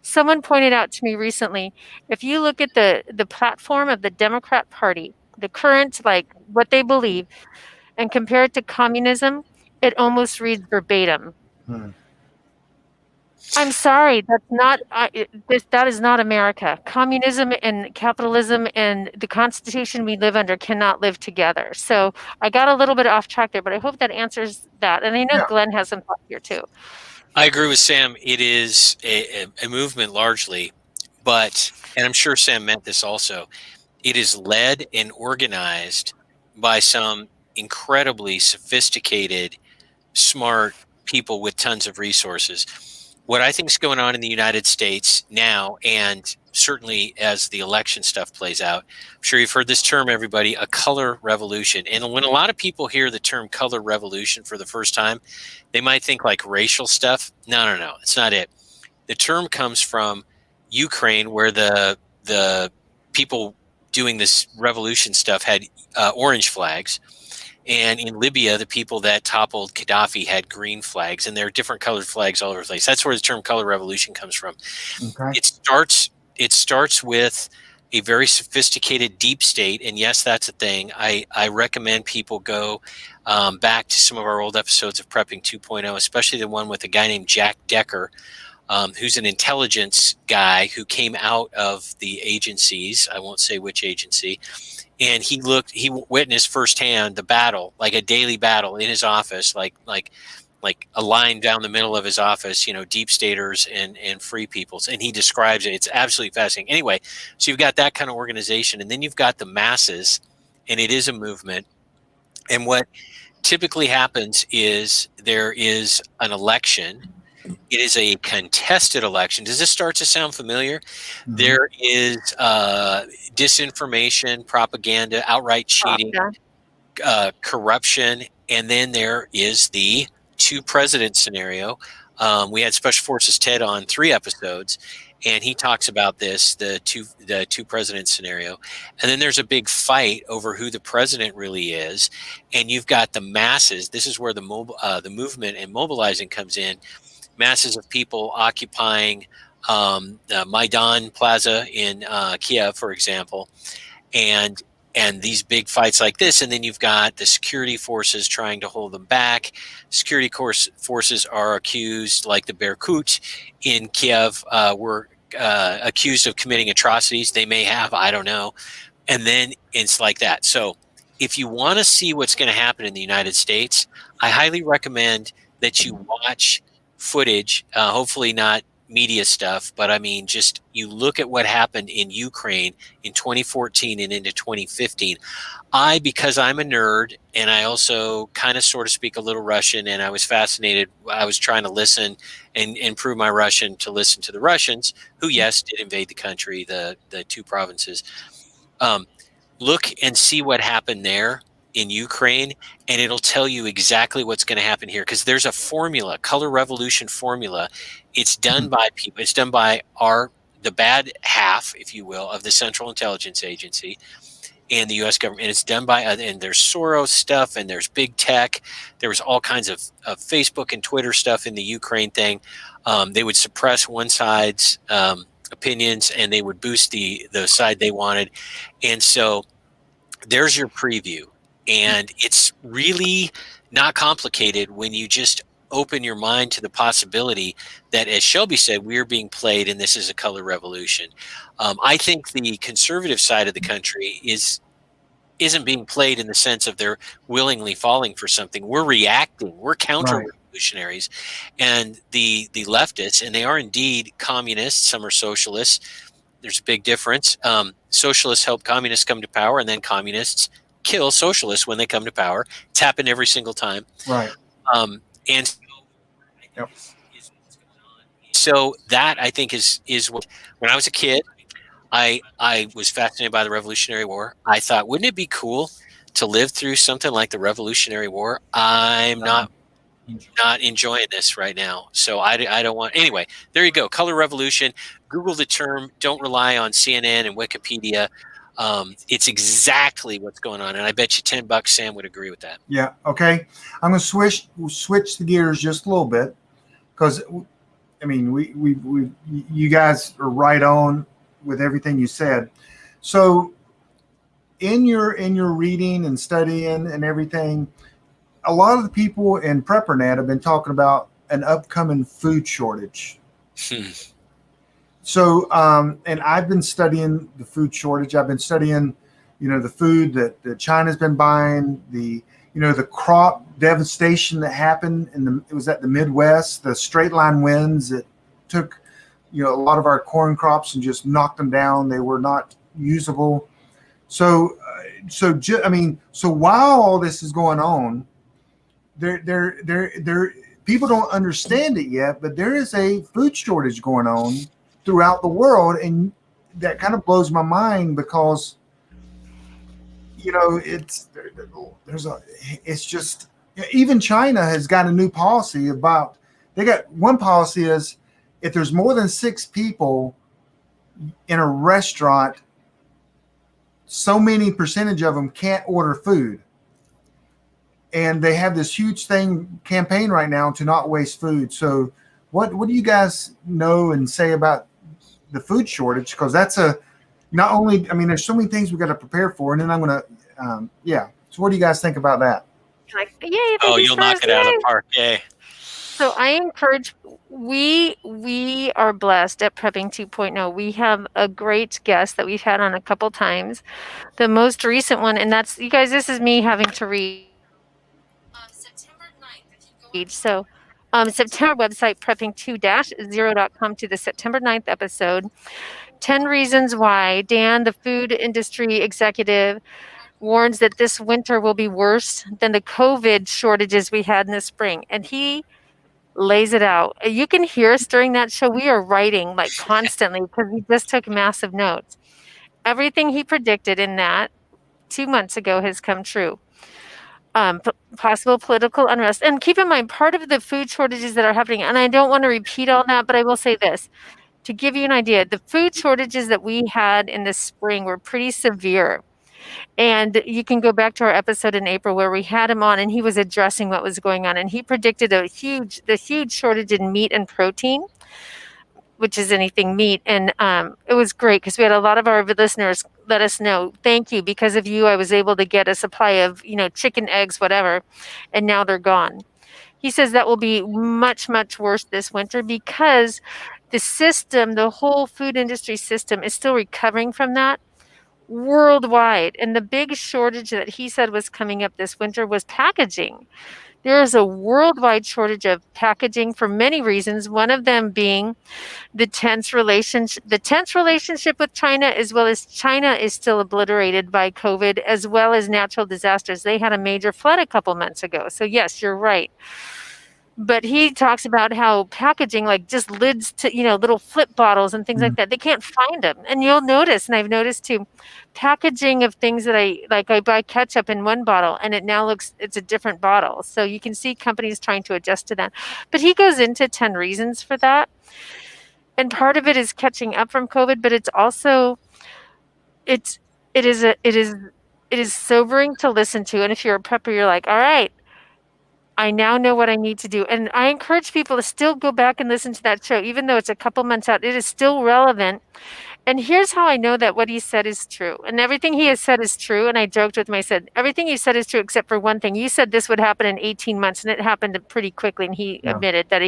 Someone pointed out to me recently, if you look at the platform of the Democrat Party, the current, like what they believe, and compare it to communism, it almost reads verbatim. I'm sorry, that is not America. Communism and capitalism and the Constitution we live under cannot live together. So I got a little bit off track there, but I hope that answers that. And I know Glenn has some thoughts here too. I agree with Sam. It is a movement largely, and I'm sure Sam meant this also, it is led and organized by some incredibly sophisticated, smart people with tons of resources. What I think is going on in the United States now, and certainly as the election stuff plays out, I'm sure you've heard this term, everybody, a color revolution. And when a lot of people hear the term color revolution for the first time, they might think like racial stuff. No, it's not it. The term comes from Ukraine, where the people doing this revolution stuff had orange flags. And in Libya, the people that toppled Gaddafi had green flags, and there are different colored flags all over the place. That's where the term color revolution comes from. Okay. It starts with a very sophisticated deep state, and yes, that's a thing. I recommend people go back to some of our old episodes of Prepping 2.0, especially the one with a guy named Jack Decker, who's an intelligence guy who came out of the agencies. I won't say which agency. And he witnessed firsthand the battle, like a daily battle in his office, like a line down the middle of his office, deep staters and free peoples. And he describes it. It's absolutely fascinating. Anyway, so you've got that kind of organization, and then you've got the masses, and it is a movement. And what typically happens is there is an election. It is a contested election. Does this start to sound familiar? Mm-hmm. There is disinformation, propaganda, outright cheating, corruption, and then there is the two president scenario We had Special Forces Ted on 3 episodes, and he talks about this, the two president scenario. And then there's a big fight over who the president really is, and you've got the masses. This is where the movement and mobilizing comes in. Masses of people occupying the Maidan Plaza in Kiev, for example, and these big fights like this. And then you've got the security forces trying to hold them back. Security forces are accused, like the Berkut in Kiev, were accused of committing atrocities. They may have, I don't know. And then it's like that. So if you want to see what's going to happen in the United States, I highly recommend that you watch footage, hopefully not media stuff, but I mean, just you look at what happened in Ukraine in 2014 and into 2015. Because I'm a nerd and I also kind of sort of speak a little Russian, and I was fascinated. I was trying to listen and improve my Russian to listen to the Russians, who, yes, did invade the country, the 2 provinces. Look and see what happened there in Ukraine, and it'll tell you exactly what's going to happen here, because there's a formula, color revolution formula. It's done by people. It's done by the bad half, if you will, of the Central Intelligence Agency and the U.S. government. And it's done by, and there's Soros stuff, and there's big tech. There was all kinds of Facebook and Twitter stuff in the Ukraine thing. They would suppress one side's opinions, and they would boost the side they wanted. And so there's your preview. And it's really not complicated when you just open your mind to the possibility that, as Shelby said, we're being played and this is a color revolution. I think the conservative side of the country isn't being played in the sense of they're willingly falling for something. We're reacting. We're counter-revolutionaries. And the leftists, and they are indeed communists, some are socialists. There's a big difference. Socialists help communists come to power, and then communists kill socialists when they come to power. It's happened every single time. Right. And so that, I think, is what, when I was a kid, I was fascinated by the Revolutionary War. I thought, wouldn't it be cool to live through something like the Revolutionary War? I'm not enjoying this right now. So I don't want, anyway, there you go. Color revolution. Google the term. Don't rely on CNN and Wikipedia. It's exactly what's going on, and I bet you $10 Sam would agree with that. Yeah. Okay. I'm going to switch the gears just a little bit, because I mean, you guys are right on with everything you said. So in your reading and studying and everything, a lot of the people in Preparedness have been talking about an upcoming food shortage. So, and I've been studying the food shortage. I've been studying, the food that China's been buying, the crop devastation that happened it was at the Midwest, the straight line winds that took, a lot of our corn crops and just knocked them down. They were not usable. So while all this is going on, there people don't understand it yet, but there is a food shortage going on throughout the world, and that kind of blows my mind, because it's just, even China has got a new policy about, they got one policy is, if there's more than 6 people in a restaurant, so many percentage of them can't order food. And they have this huge campaign right now to not waste food. So what do you guys know and say about the food shortage? Because that's there's so many things we got to prepare for. And then I'm going to, So what do you guys think about that? You'll knock it out of the park. Yay. So I encourage, we are blessed at Prepping 2.0. We have a great guest that we've had on a couple times. The most recent one, and that's, you guys, this is me having to read. September 9th. So September website, prepping2-0.com, to the September 9th episode. 10 reasons why Dan, the food industry executive, warns that this winter will be worse than the COVID shortages we had in the spring. And he lays it out. You can hear us during that show. We are writing like constantly, because we just took massive notes. Everything he predicted in that 2 months ago has come true. possible political unrest. And keep in mind, part of the food shortages that are happening, and I don't want to repeat all that, but I will say this to give you an idea: the food shortages that we had in the spring were pretty severe. And you can go back to our episode in April where we had him on, and he was addressing what was going on, and he predicted the huge shortage in meat and protein, which is anything meat. And it was great because we had a lot of our listeners let us know, thank you, because of you, I was able to get a supply of, chicken, eggs, whatever, and now they're gone. He says that will be much, much worse this winter because the system, the whole food industry system, is still recovering from that worldwide. And the big shortage that he said was coming up this winter was packaging. There is a worldwide shortage of packaging for many reasons, one of them being the tense relationship with China, as well as China is still obliterated by COVID, as well as natural disasters. They had a major flood a couple months ago. So yes, you're right. But he talks about how packaging, like just lids to, little flip bottles and things like that, they can't find them. And you'll notice, and I've noticed too, packaging of things that I buy ketchup in one bottle and it now it's a different bottle. So you can see companies trying to adjust to that. But he goes into 10 reasons for that. And part of it is catching up from COVID, but it's also, it is sobering to listen to. And if you're a prepper, you're like, all right, I now know what I need to do. And I encourage people to still go back and listen to that show, even though it's a couple months out, it is still relevant. And here's how I know that what he said is true. And everything he has said is true. And I joked with him, I said, everything you said is true, except for one thing. You said this would happen in 18 months, and it happened pretty quickly. And he admitted that,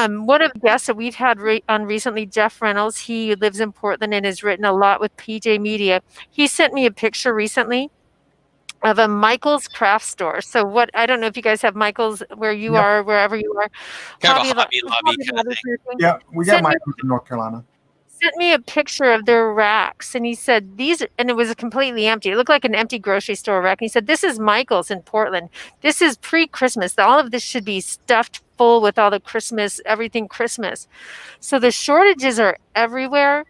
one of the guests that we've had on recently, Jeff Reynolds, he lives in Portland and has written a lot with PJ Media. He sent me a picture recently of a Michael's craft store. So I don't know if you guys have Michael's where you are, wherever you are. Kind of a Hobby Lobby kind of thing. Yeah, we got Michael's in North Carolina. Sent me a picture of their racks, and he said and it was completely empty. It looked like an empty grocery store rack. And he said, this is Michael's in Portland. This is pre-Christmas. All of this should be stuffed full with all the Christmas, everything Christmas. So the shortages are everywhere.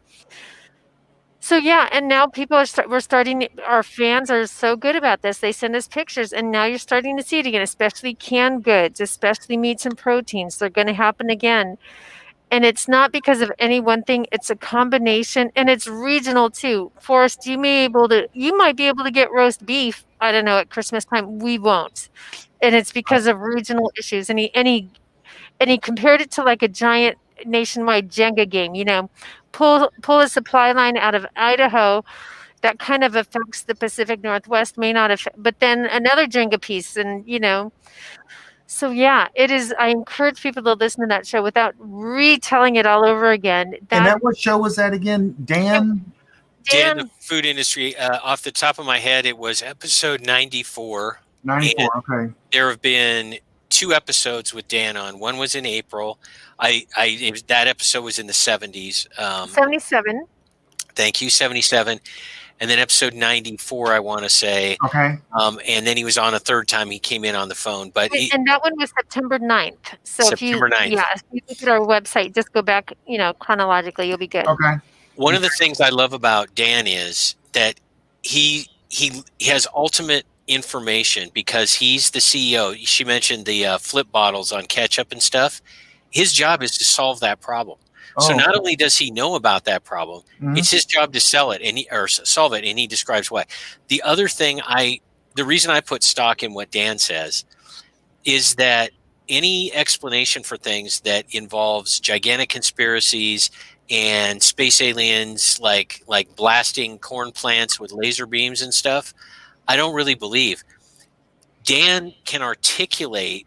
So yeah, and now people we're starting, our fans are so good about this. They send us pictures, and now you're starting to see it again, especially canned goods, especially meats and proteins. They're going to happen again. And it's not because of any one thing. It's a combination, and it's regional too. Forrest, you might be able to get roast beef, I don't know, at Christmas time. We won't. And it's because of regional issues. And he compared it to like a giant nationwide Jenga game, pull a supply line out of Idaho that kind of affects the Pacific Northwest, may not affect, but then another Jenga piece, and so yeah, it is. I encourage people to listen to that show without retelling it all over again. And that what show was that again? Dan, the food industry. Off the top of my head, it was episode 94. 94. Okay. There have been 2 episodes with Dan on. One was in April. That episode was in the 70s. 77. Thank you, 77. And then episode 94, I want to say. Okay. And then he was on a third time. He came in on the phone. And that one was September 9th. So September 9th. Yeah, if you look at our website, just go back, chronologically, you'll be good. Okay. One of the things I love about Dan is that he has ultimate information because he's the CEO. She mentioned the flip bottles on ketchup and stuff. His job is to solve that problem. So not only does he know about that problem, it's his job to sell it or solve it, and he describes why. The other thing the reason I put stock in what Dan says is that any explanation for things that involves gigantic conspiracies and space aliens like blasting corn plants with laser beams and stuff, I don't really believe. Dan can articulate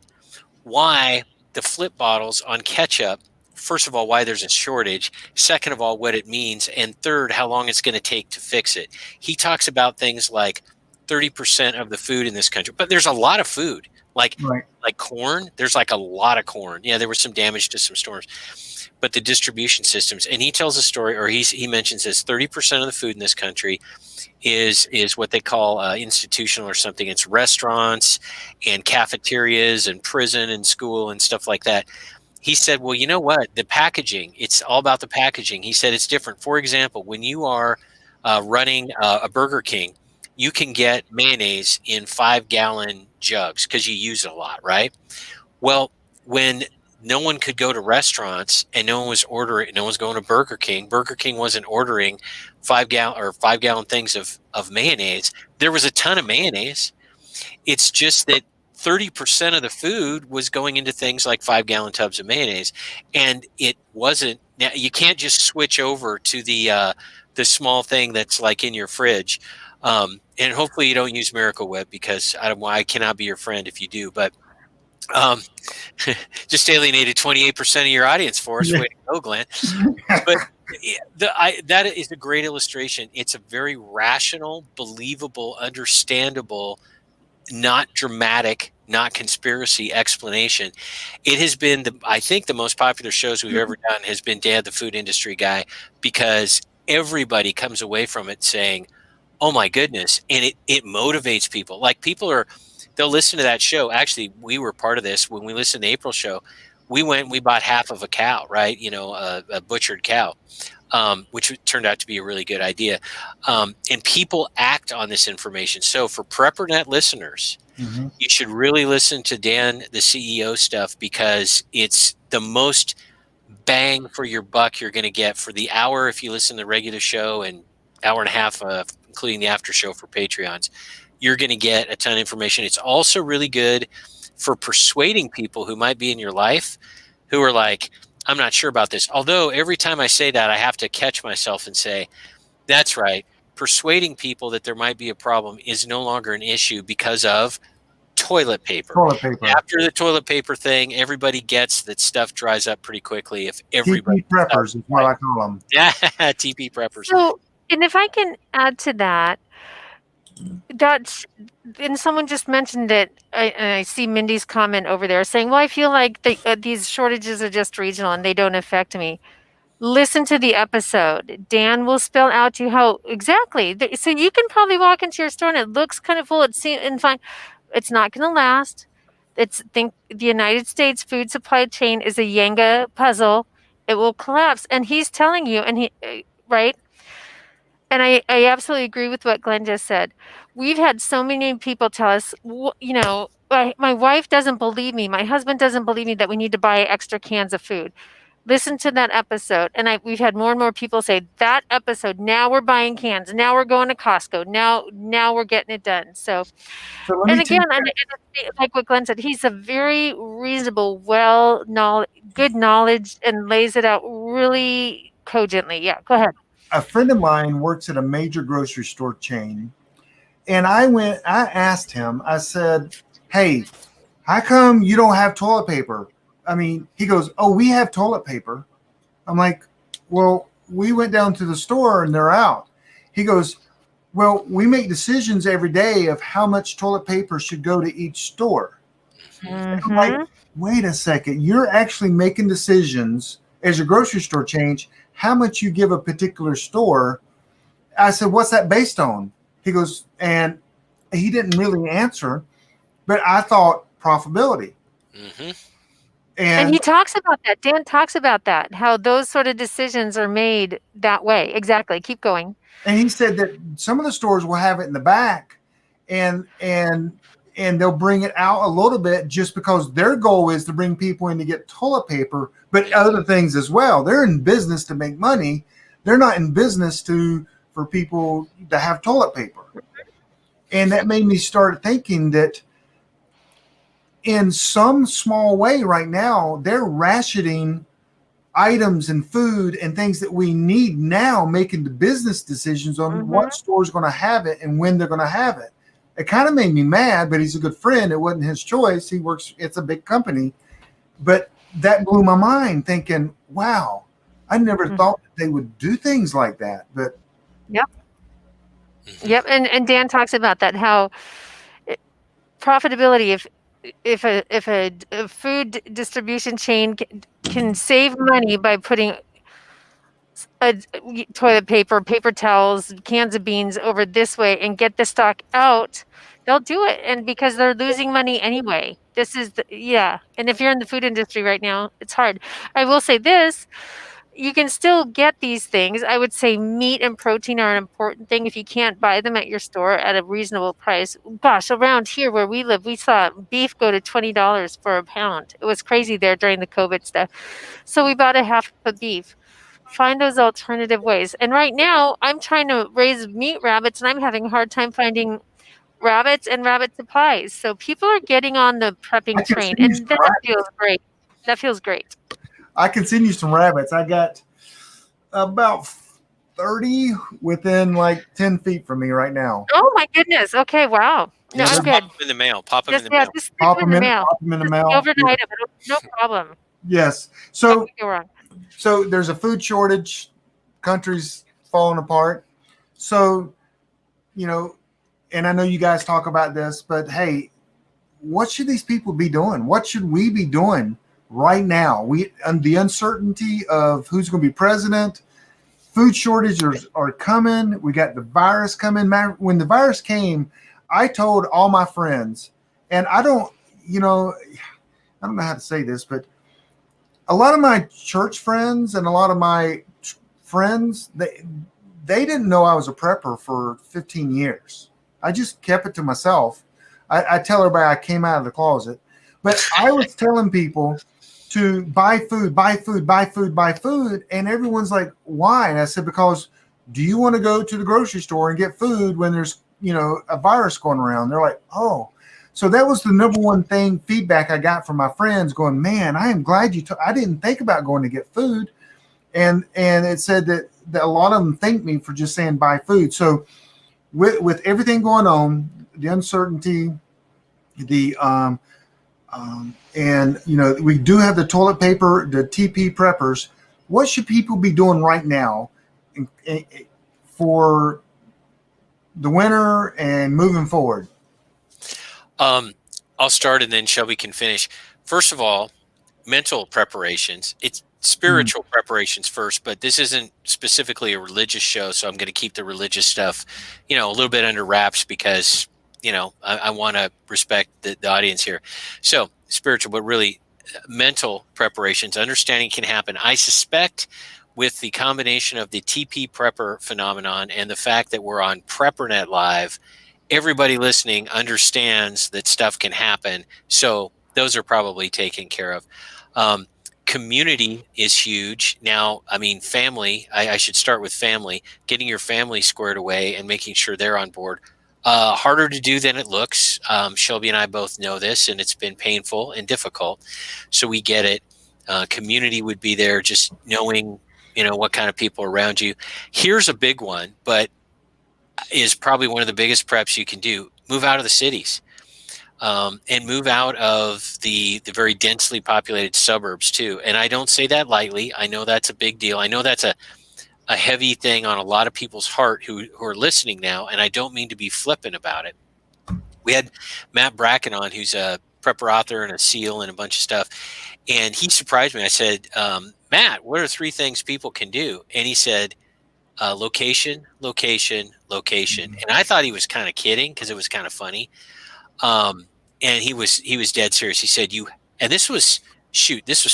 why the flip bottles on ketchup, first of all, why there's a shortage, second of all, what it means, and third, how long it's going to take to fix it. He talks about things like 30% of the food in this country, but there's a lot of food, like corn. There's like a lot of corn. Yeah, there was some damage to some storms, but the distribution systems, and he tells a story, or he mentions this, 30% of the food in this country is what they call institutional or something. It's restaurants and cafeterias and prison and school and stuff like that. He said, well, you know what? The packaging, it's all about the packaging. He said it's different. For example, when you are running a Burger King, you can get mayonnaise in 5-gallon jugs because you use it a lot, right? Well, when no one could go to restaurants and no one was ordering, no one's going to Burger King. Burger King wasn't ordering 5-gallon things of mayonnaise. There was a ton of mayonnaise. It's just that 30% of the food was going into things like 5-gallon tubs of mayonnaise, and it wasn't. Now you can't just switch over to the small thing that's like in your fridge, and hopefully you don't use Miracle Whip because I cannot be your friend if you do. But just alienated 28% of your audience for us. Way to go, Glenn. But that is a great illustration. It's a very rational, believable, understandable, not dramatic, not conspiracy explanation. It has been, I think, the most popular shows we've ever done has been Dad, the Food Industry Guy, because everybody comes away from it saying, oh my goodness, and it motivates people. Like they'll listen to that show. Actually, we were part of this when we listened to the April show. We went and we bought half of a cow, right? A butchered cow, which turned out to be a really good idea. And people act on this information. So for PrepperNet listeners, you should really listen to Dan, the CEO stuff, because it's the most bang for your buck you're going to get for the hour if you listen to the regular show and hour and a half, including the after show for Patreons. You're going to get a ton of information. It's also really good for persuading people who might be in your life who are like, I'm not sure about this. Although every time I say that, I have to catch myself and say, that's right. Persuading people that there might be a problem is no longer an issue because of toilet paper. After the toilet paper thing, everybody gets that stuff dries up pretty quickly. If everybody TP preppers is what I call them. Yeah, TP preppers. So, and if I can add to that, and someone just mentioned it, and I see Mindy's comment over there saying, well, I feel like these shortages are just regional and they don't affect me. Listen to the episode. Dan will spell out to you how exactly. So you can probably walk into your store and it looks kind of full. And fine. It's not going to last. Think the United States food supply chain is a Jenga puzzle. It will collapse. And he's telling you, right? And I absolutely agree with what Glenn just said. We've had so many people tell us, my wife doesn't believe me. My husband doesn't believe me that we need to buy extra cans of food. Listen to that episode. And we've had more and more people say that episode. Now we're buying cans. Now we're going to Costco. Now we're getting it done. So and again, like what Glenn said, he's a very reasonable, good knowledge and lays it out really cogently. Yeah, go ahead. A friend of mine works at a major grocery store chain. And I asked him, I said, hey, how come you don't have toilet paper? I mean, he goes, oh, we have toilet paper. I'm like, well, we went down to the store and they're out. He goes, well, we make decisions every day of how much toilet paper should go to each store. I'm like, wait a second. You're actually making decisions as your grocery store chain, how much you give a particular store. I said, what's that based on? He goes, and he didn't really answer, but I thought profitability. And he talks about that. Dan talks about that, how those sort of decisions are made that way. Exactly. Keep going. And he said that some of the stores will have it in the back and they'll bring it out a little bit just because their goal is to bring people in to get toilet paper, but other things as well. They're in business to make money. They're not in business for people to have toilet paper. And that made me start thinking that in some small way right now, they're rationing items and food and things that we need now, making the business decisions on what store's going to have it and when they're going to have it. It kind of made me mad, but he's a good friend. It wasn't his choice. It's a big company. But that blew my mind thinking, wow, I never thought that they would do things like that. But Yep. And Dan talks about that, how profitability, if a food distribution chain can save money by putting toilet paper, paper towels, cans of beans over this way and get the stock out, they'll do it. And because they're losing money anyway. This is and if you're in the food industry right now, it's hard. I will say this, you can still get these things. I would say meat and protein are an important thing if you can't buy them at your store at a reasonable price. Gosh, around here where we live, we saw beef go to $20 for a pound. It was crazy there during the COVID stuff. So we bought a half a beef. Find those alternative ways. And right now, I'm trying to raise meat rabbits, and I'm having a hard time finding rabbits and rabbit supplies. So people are getting on the I prepping can train, send you and some that rabbits. feels great. That feels great. I can send you some rabbits. I got about 30 within like 10 feet from me right now. Oh my goodness. Okay, wow. No, Yeah, I'm they're good. Pop them in the mail. Pop them in Just the mail. just stick Pop them in the mail. Pop them in the Just mail. overnight them. No problem. Yes. What So could go wrong? so there's a food shortage. Countries falling apart. So, you know, and I know you guys talk about this, but hey, what should these people be doing? What should we be doing right now? The uncertainty of who's going to be president, food shortages are coming. We got the virus coming. When the virus came, I told all my friends, and I don't know how to say this, but a lot of my church friends and a lot of my friends, they didn't know I was a prepper for 15 years. I just kept it to myself. I tell everybody I came out of the closet, but I was telling people to buy food, and everyone's like, why? And I said, because do you want to go to the grocery store and get food when there's a virus going around? They're like, oh. So that was the number one thing feedback I got from my friends going, man, I am glad I didn't think about going to get food. And it said that a lot of them thank me for just saying buy food. So with everything going on, the uncertainty, the and we do have the toilet paper, the TP preppers. What should people be doing right now for the winter and moving forward? I'll start and then Shelby can finish. First of all, mental preparations. It's spiritual preparations first, but this isn't specifically a religious show, so I'm going to keep the religious stuff, a little bit under wraps because, I want to respect the audience here. So spiritual, but really mental preparations. Understanding can happen. I suspect with the combination of the TP prepper phenomenon and the fact that we're on PrepperNet Live, everybody listening understands that stuff can happen. So those are probably taken care of. Community is huge. Now, family, I should start with family, getting your family squared away and making sure they're on board. Harder to do than it looks. Shelby and I both know this, and it's been painful and difficult. So we get it. Community would be there, just knowing, what kind of people are around you. Here's a big one, but is probably one of the biggest preps you can do. Move out of the cities. And move out of the very densely populated suburbs too. And I don't say that lightly. I know that's a big deal. I know that's a heavy thing on a lot of people's heart who are listening now. And I don't mean to be flippant about it. We had Matt Bracken on, who's a prepper author and a SEAL and a bunch of stuff. And he surprised me. I said, Matt, what are 3 things people can do? And he said, location, location, location. And I thought he was kind of kidding because it was kind of funny. And he was dead serious. He said, and this was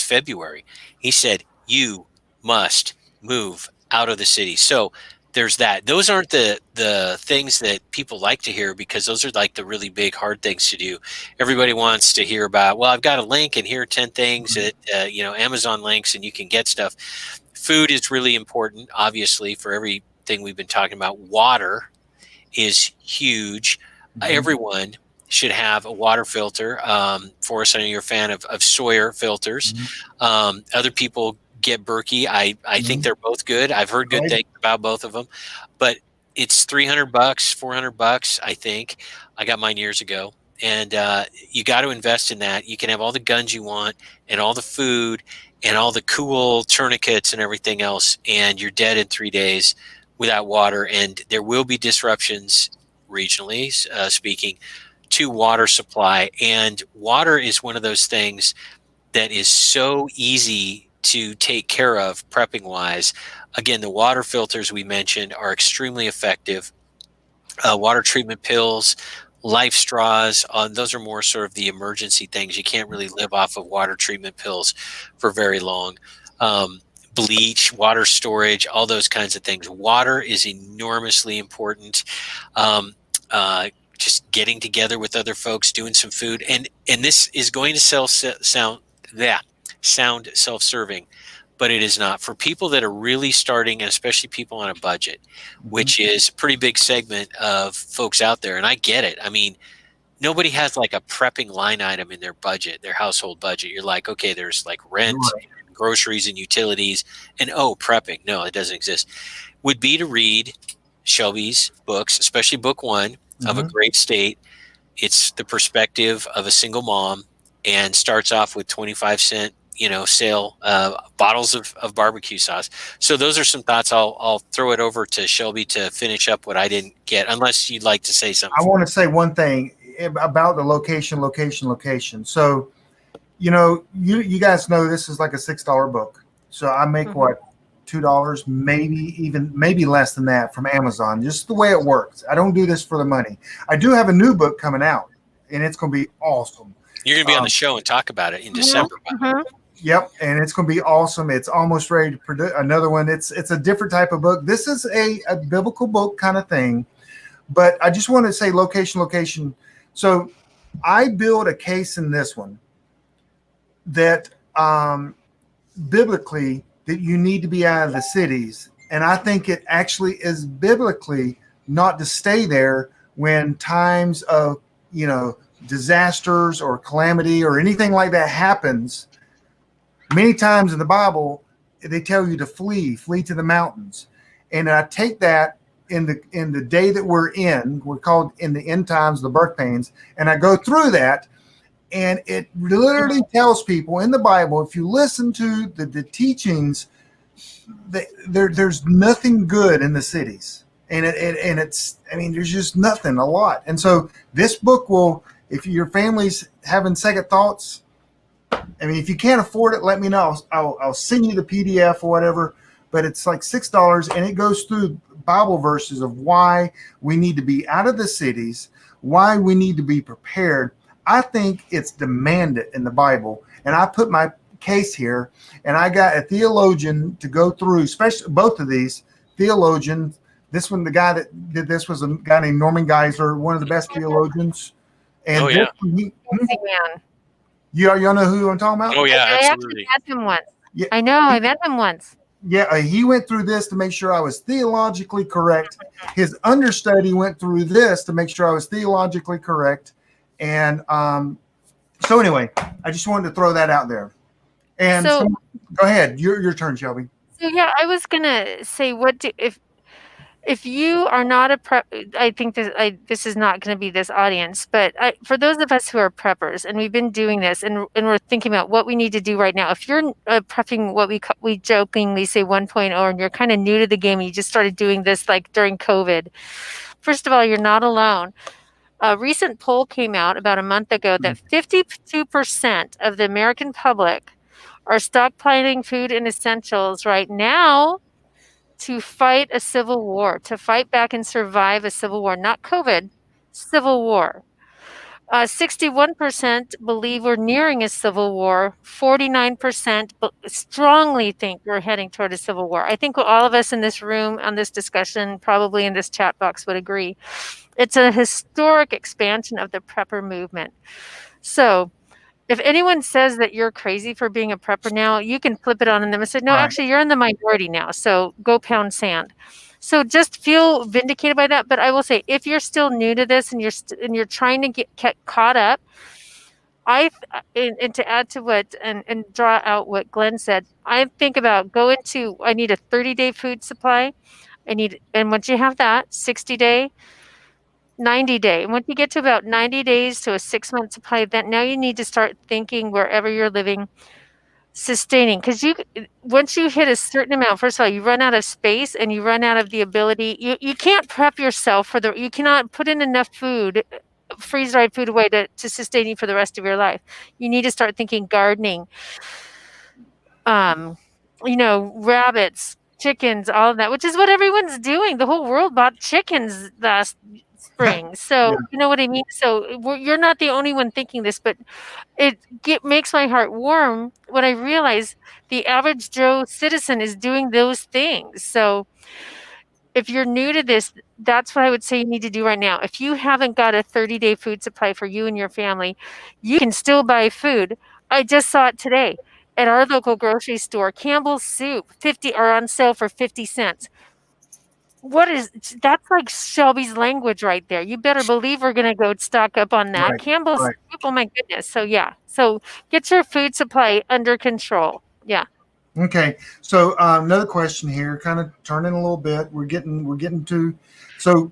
February. He said, you must move out of the city. So there's that. Those aren't the things that people like to hear because those are like the really big, hard things to do. Everybody wants to hear about, well, I've got a link and here are 10 things that, Amazon links and you can get stuff. Food is really important, obviously, for everything we've been talking about. Water is huge. Everyone should have a water filter. Forrest, I know you're a fan of Sawyer filters. Other people get Berkey. I think they're both good. I've heard good things about both of them, but it's $300, $400, I think. I got mine years ago. And you got to invest in that. You can have all the guns you want and all the food and all the cool tourniquets and everything else, and you're dead in 3 days without water. And there will be disruptions regionally speaking to water supply. And water is one of those things that is so easy to take care of prepping wise. Again, the water filters we mentioned are extremely effective. Water treatment pills, life straws, those are more sort of the emergency things. You can't really live off of water treatment pills for very long. bleach, water storage, all those kinds of things. Water is enormously important. Just getting together with other folks, doing some food, and this is going to sound self-serving, but it is not. For people that are really starting, and especially people on a budget, which is a pretty big segment of folks out there, and I get it. I mean, nobody has like a prepping line item in their budget, their household budget. You're like, okay, there's like rent, groceries, and utilities, and prepping. No, it doesn't exist. Would be to read Shelby's books, especially book one of A Great State. It's the perspective of a single mom, and starts off with 25-cent, sale bottles of barbecue sauce. So those are some thoughts. I'll throw it over to Shelby to finish up what I didn't get, unless you'd like to say something. I want to say one thing about the location. So, you guys know this is like a $6 book. So I make what, $2, maybe less than that from Amazon. Just the way it works. I don't do this for the money. I do have a new book coming out, and it's going to be awesome. You're going to be on the show and talk about it in December. Yep, and it's going to be awesome. It's almost ready to produce another one. It's a different type of book. This is a biblical book kind of thing, but I just want to say location. So I build a case in this one that biblically that you need to be out of the cities, and I think it actually is biblically not to stay there when times of disasters or calamity or anything like that happens. Many times in the Bible, they tell you to flee to the mountains. And I take that in the day that we're called in the end times, the birth pains. And I go through that, and it literally tells people in the Bible, if you listen to the teachings, there's nothing good in the cities. And there's just nothing, a lot. And so this book will, if your family's having second thoughts, if you can't afford it, let me know. I'll send you the PDF or whatever, but it's like $6, and it goes through Bible verses of why we need to be out of the cities, why we need to be prepared. I think it's demanded in the Bible, and I put my case here, and I got a theologian to go through, especially both of these theologians. This one, the guy that did this was a guy named Norman Geisler, one of the best theologians. And y'all know who I'm talking about? Oh yeah, I absolutely. actually met him once. Yeah. I know, I met him once. Yeah, he went through this to make sure I was theologically correct. His understudy went through this to make sure I was theologically correct. And so anyway, I just wanted to throw that out there. And so, go ahead, your turn, Shelby. So yeah, I was gonna say, if you are not a prep, I think this is not going to be this audience, but for those of us who are preppers, and we've been doing this, and we're thinking about what we need to do right now. If you're prepping what we jokingly say 1.0, and you're kind of new to the game, and you just started doing this like during COVID, first of all, you're not alone. A recent poll came out about a month ago that 52% of the American public are stockpiling food and essentials right now to fight a civil war, to fight back and survive a civil war, not COVID, civil war. 61% believe we're nearing a civil war. 49% strongly think we're heading toward a civil war. I think all of us in this room on this discussion, probably in this chat box, would agree. It's a historic expansion of the prepper movement. So if anyone says that you're crazy for being a prepper now, you can flip it on them and say, no, actually, you're in the minority now. So go pound sand. So just feel vindicated by that. But I will say, if you're still new to this and you're trying to get caught up, and to add to what and draw out what Glenn said, I think about I need a 30-day food supply. And once you have that, 60-day, 90-day. And once you get to about 90 days to a 6-month supply, that now you need to start thinking wherever you're living, sustaining. Because once you hit a certain amount, first of all, you run out of space and you run out of the ability. You can't prep yourself you cannot put in enough food, freeze-dried food away to sustain you for the rest of your life. You need to start thinking gardening, rabbits, chickens, all of that, which is what everyone's doing. The whole world bought chickens last spring. So, you know what I mean? So, you're not the only one thinking this, but makes my heart warm when I realize the average Joe citizen is doing those things. So, if you're new to this, that's what I would say you need to do right now. If you haven't got a 30-day food supply for you and your family, you can still buy food. I just saw it today at our local grocery store. Campbell's soup, 50 are on sale for 50 cents. That's like Shelby's language right there. You better believe we're going to go stock up on that. Right, Campbell's right. soup, oh my goodness. So yeah. So get your food supply under control. Yeah. Okay. So another question here, kind of turning a little bit. We're getting to. So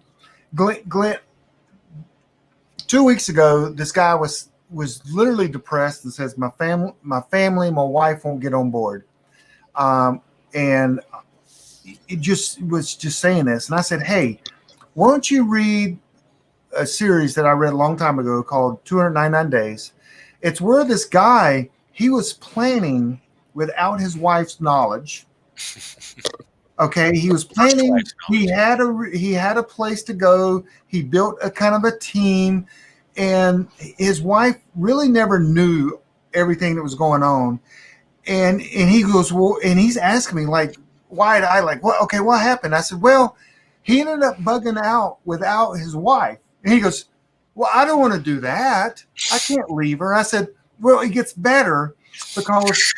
Glenn, 2 weeks ago, this guy was literally depressed and says, my family, my wife won't get on board, and it just was just saying this. And I said, hey, why don't you read a series that I read a long time ago called 299 Days? It's where this guy, he was planning without his wife's knowledge. Okay, he was planning. He had a place to go. He built a kind of a team, and his wife really never knew everything that was going on. And he goes, well, and he's asking me like, wide eye, like, what? Okay, what happened? I said, well, he ended up bugging out without his wife. And he goes, well, I don't want to do that. I can't leave her. I said, well, it gets better because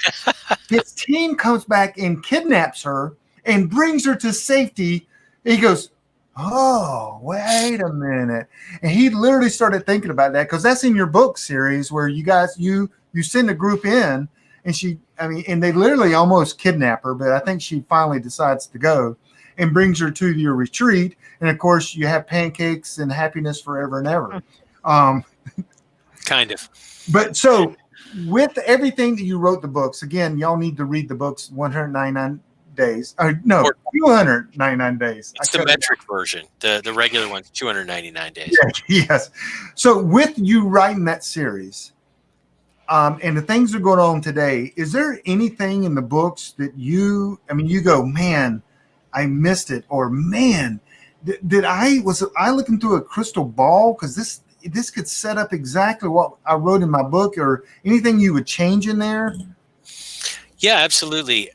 his team comes back and kidnaps her and brings her to safety. And he goes, oh, wait a minute. And he literally started thinking about that because that's in your book series where you guys, you send a group in and they literally almost kidnap her, but I think she finally decides to go and brings her to your retreat. And of course you have pancakes and happiness forever and ever. Kind of. But so with everything that you wrote the books, again, y'all need to read the books 199 days. 299 days. It's the metric version. The regular one's 299 days. Yes. So with you writing that series, and the things that are going on today, is there anything in the books that you go, man, I missed it, or man, was I looking through a crystal ball? Because this could set up exactly what I wrote in my book, or anything you would change in there? Yeah, absolutely.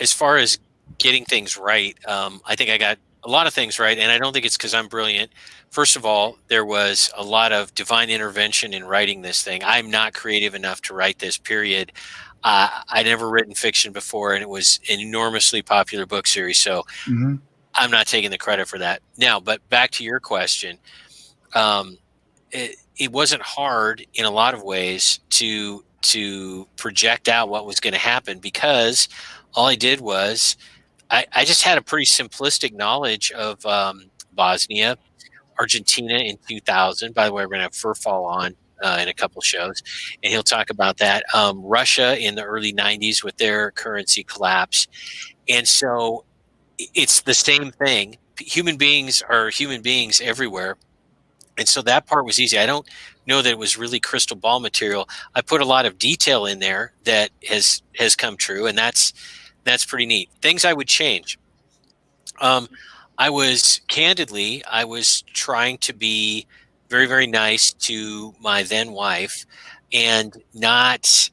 As far as getting things right, I think I got a lot of things right, and I don't think it's because I'm brilliant. First of all, there was a lot of divine intervention in writing this thing. I'm not creative enough to write this, period. I'd never written fiction before, and it was an enormously popular book series, so I'm not taking the credit for that. Now, but back to your question, it wasn't hard in a lot of ways to project out what was going to happen, because all I did was I just had a pretty simplistic knowledge of Bosnia, Argentina in 2000. By the way, we're going to have Furfall on in a couple shows, and he'll talk about that. Russia in the early 90s with their currency collapse. And so it's the same thing. Human beings are human beings everywhere. And so that part was easy. I don't know that it was really crystal ball material. I put a lot of detail in there that has come true, and that's pretty neat. Things I would change. I was trying to be very, very nice to my then wife and not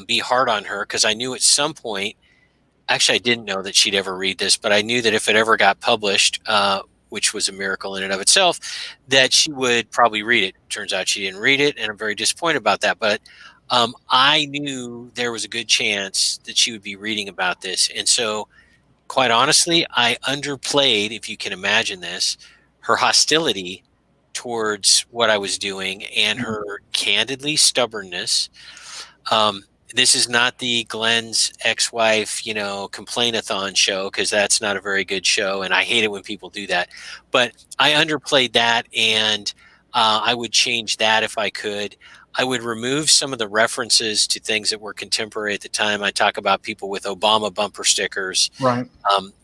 be hard on her, because I knew at some point, actually I didn't know that she'd ever read this, but I knew that if it ever got published, which was a miracle in and of itself, that she would probably read it. Turns out she didn't read it, and I'm very disappointed about that. But I knew there was a good chance that she would be reading about this. And so, quite honestly, I underplayed, if you can imagine this, her hostility towards what I was doing and her candidly stubbornness. This is not the Glenn's ex-wife, complain-a-thon show, because that's not a very good show, and I hate it when people do that. But I underplayed that, and I would change that if I could. I would remove some of the references to things that were contemporary at the time. I talk about people with Obama bumper stickers. Right.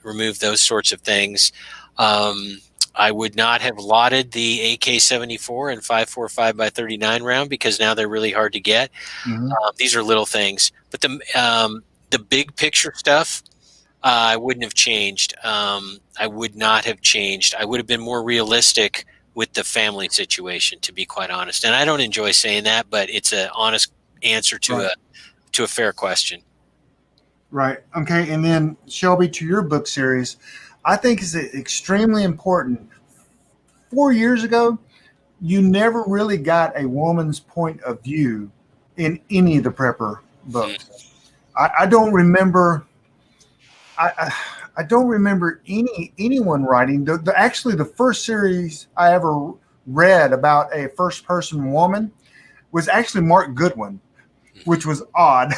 Remove those sorts of things. I would not have lauded the AK-74 and 5.45 by 39 round, because now they're really hard to get. These are little things, but the big picture stuff, I wouldn't have changed. I would not have changed. I would have been more realistic with the family situation, to be quite honest. And I don't enjoy saying that, but it's an honest answer to a fair question. Right. Okay. And then Shelby, to your book series, I think is extremely important. 4 years ago, you never really got a woman's point of view in any of the prepper books. I don't remember. I don't remember anyone writing. Actually, the first series I ever read about a first person woman was actually Mark Goodwin, which was odd,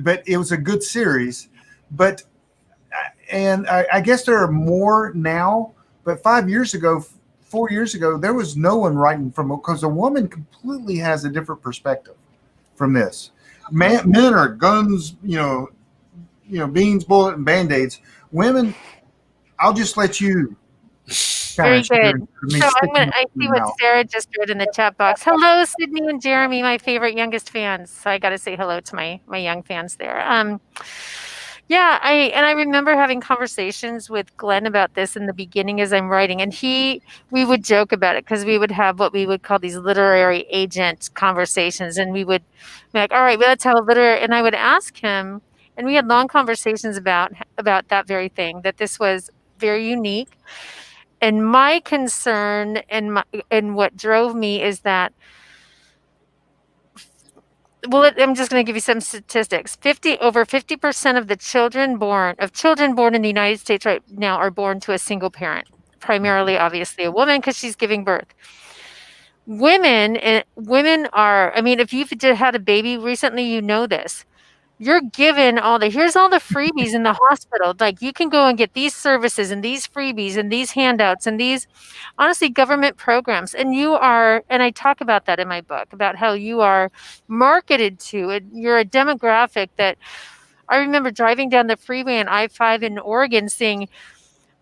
but it was a good series. But and I guess there are more now. But 4 years ago, there was no one writing from, because a woman completely has a different perspective from this. Men are guns, beans, bullet, and band-aids. Women, I'll just let you. Very good. So I see what Sarah just wrote in the chat box. Hello, Sydney and Jeremy, my favorite youngest fans. So I got to say hello to my young fans there. Yeah, I remember having conversations with Glenn about this in the beginning as I'm writing, and we would joke about it because we would have what we would call these literary agent conversations, and we would be like, all right, well, let's have a literary, and I would ask him, and we had long conversations about that very thing, that this was very unique. And my concern and what drove me is that, well, I'm just going to give you some statistics. Over 50% of the children born in the United States right now are born to a single parent, primarily, obviously, a woman because she's giving birth. Women are, I mean, if you've had a baby recently, you know this. You're given here's all the freebies in the hospital. Like, you can go and get these services and these freebies and these handouts and these, honestly, government programs. And I talk about that in my book, about how you are marketed to, and you're a demographic that, I remember driving down the freeway on I-5 in Oregon, seeing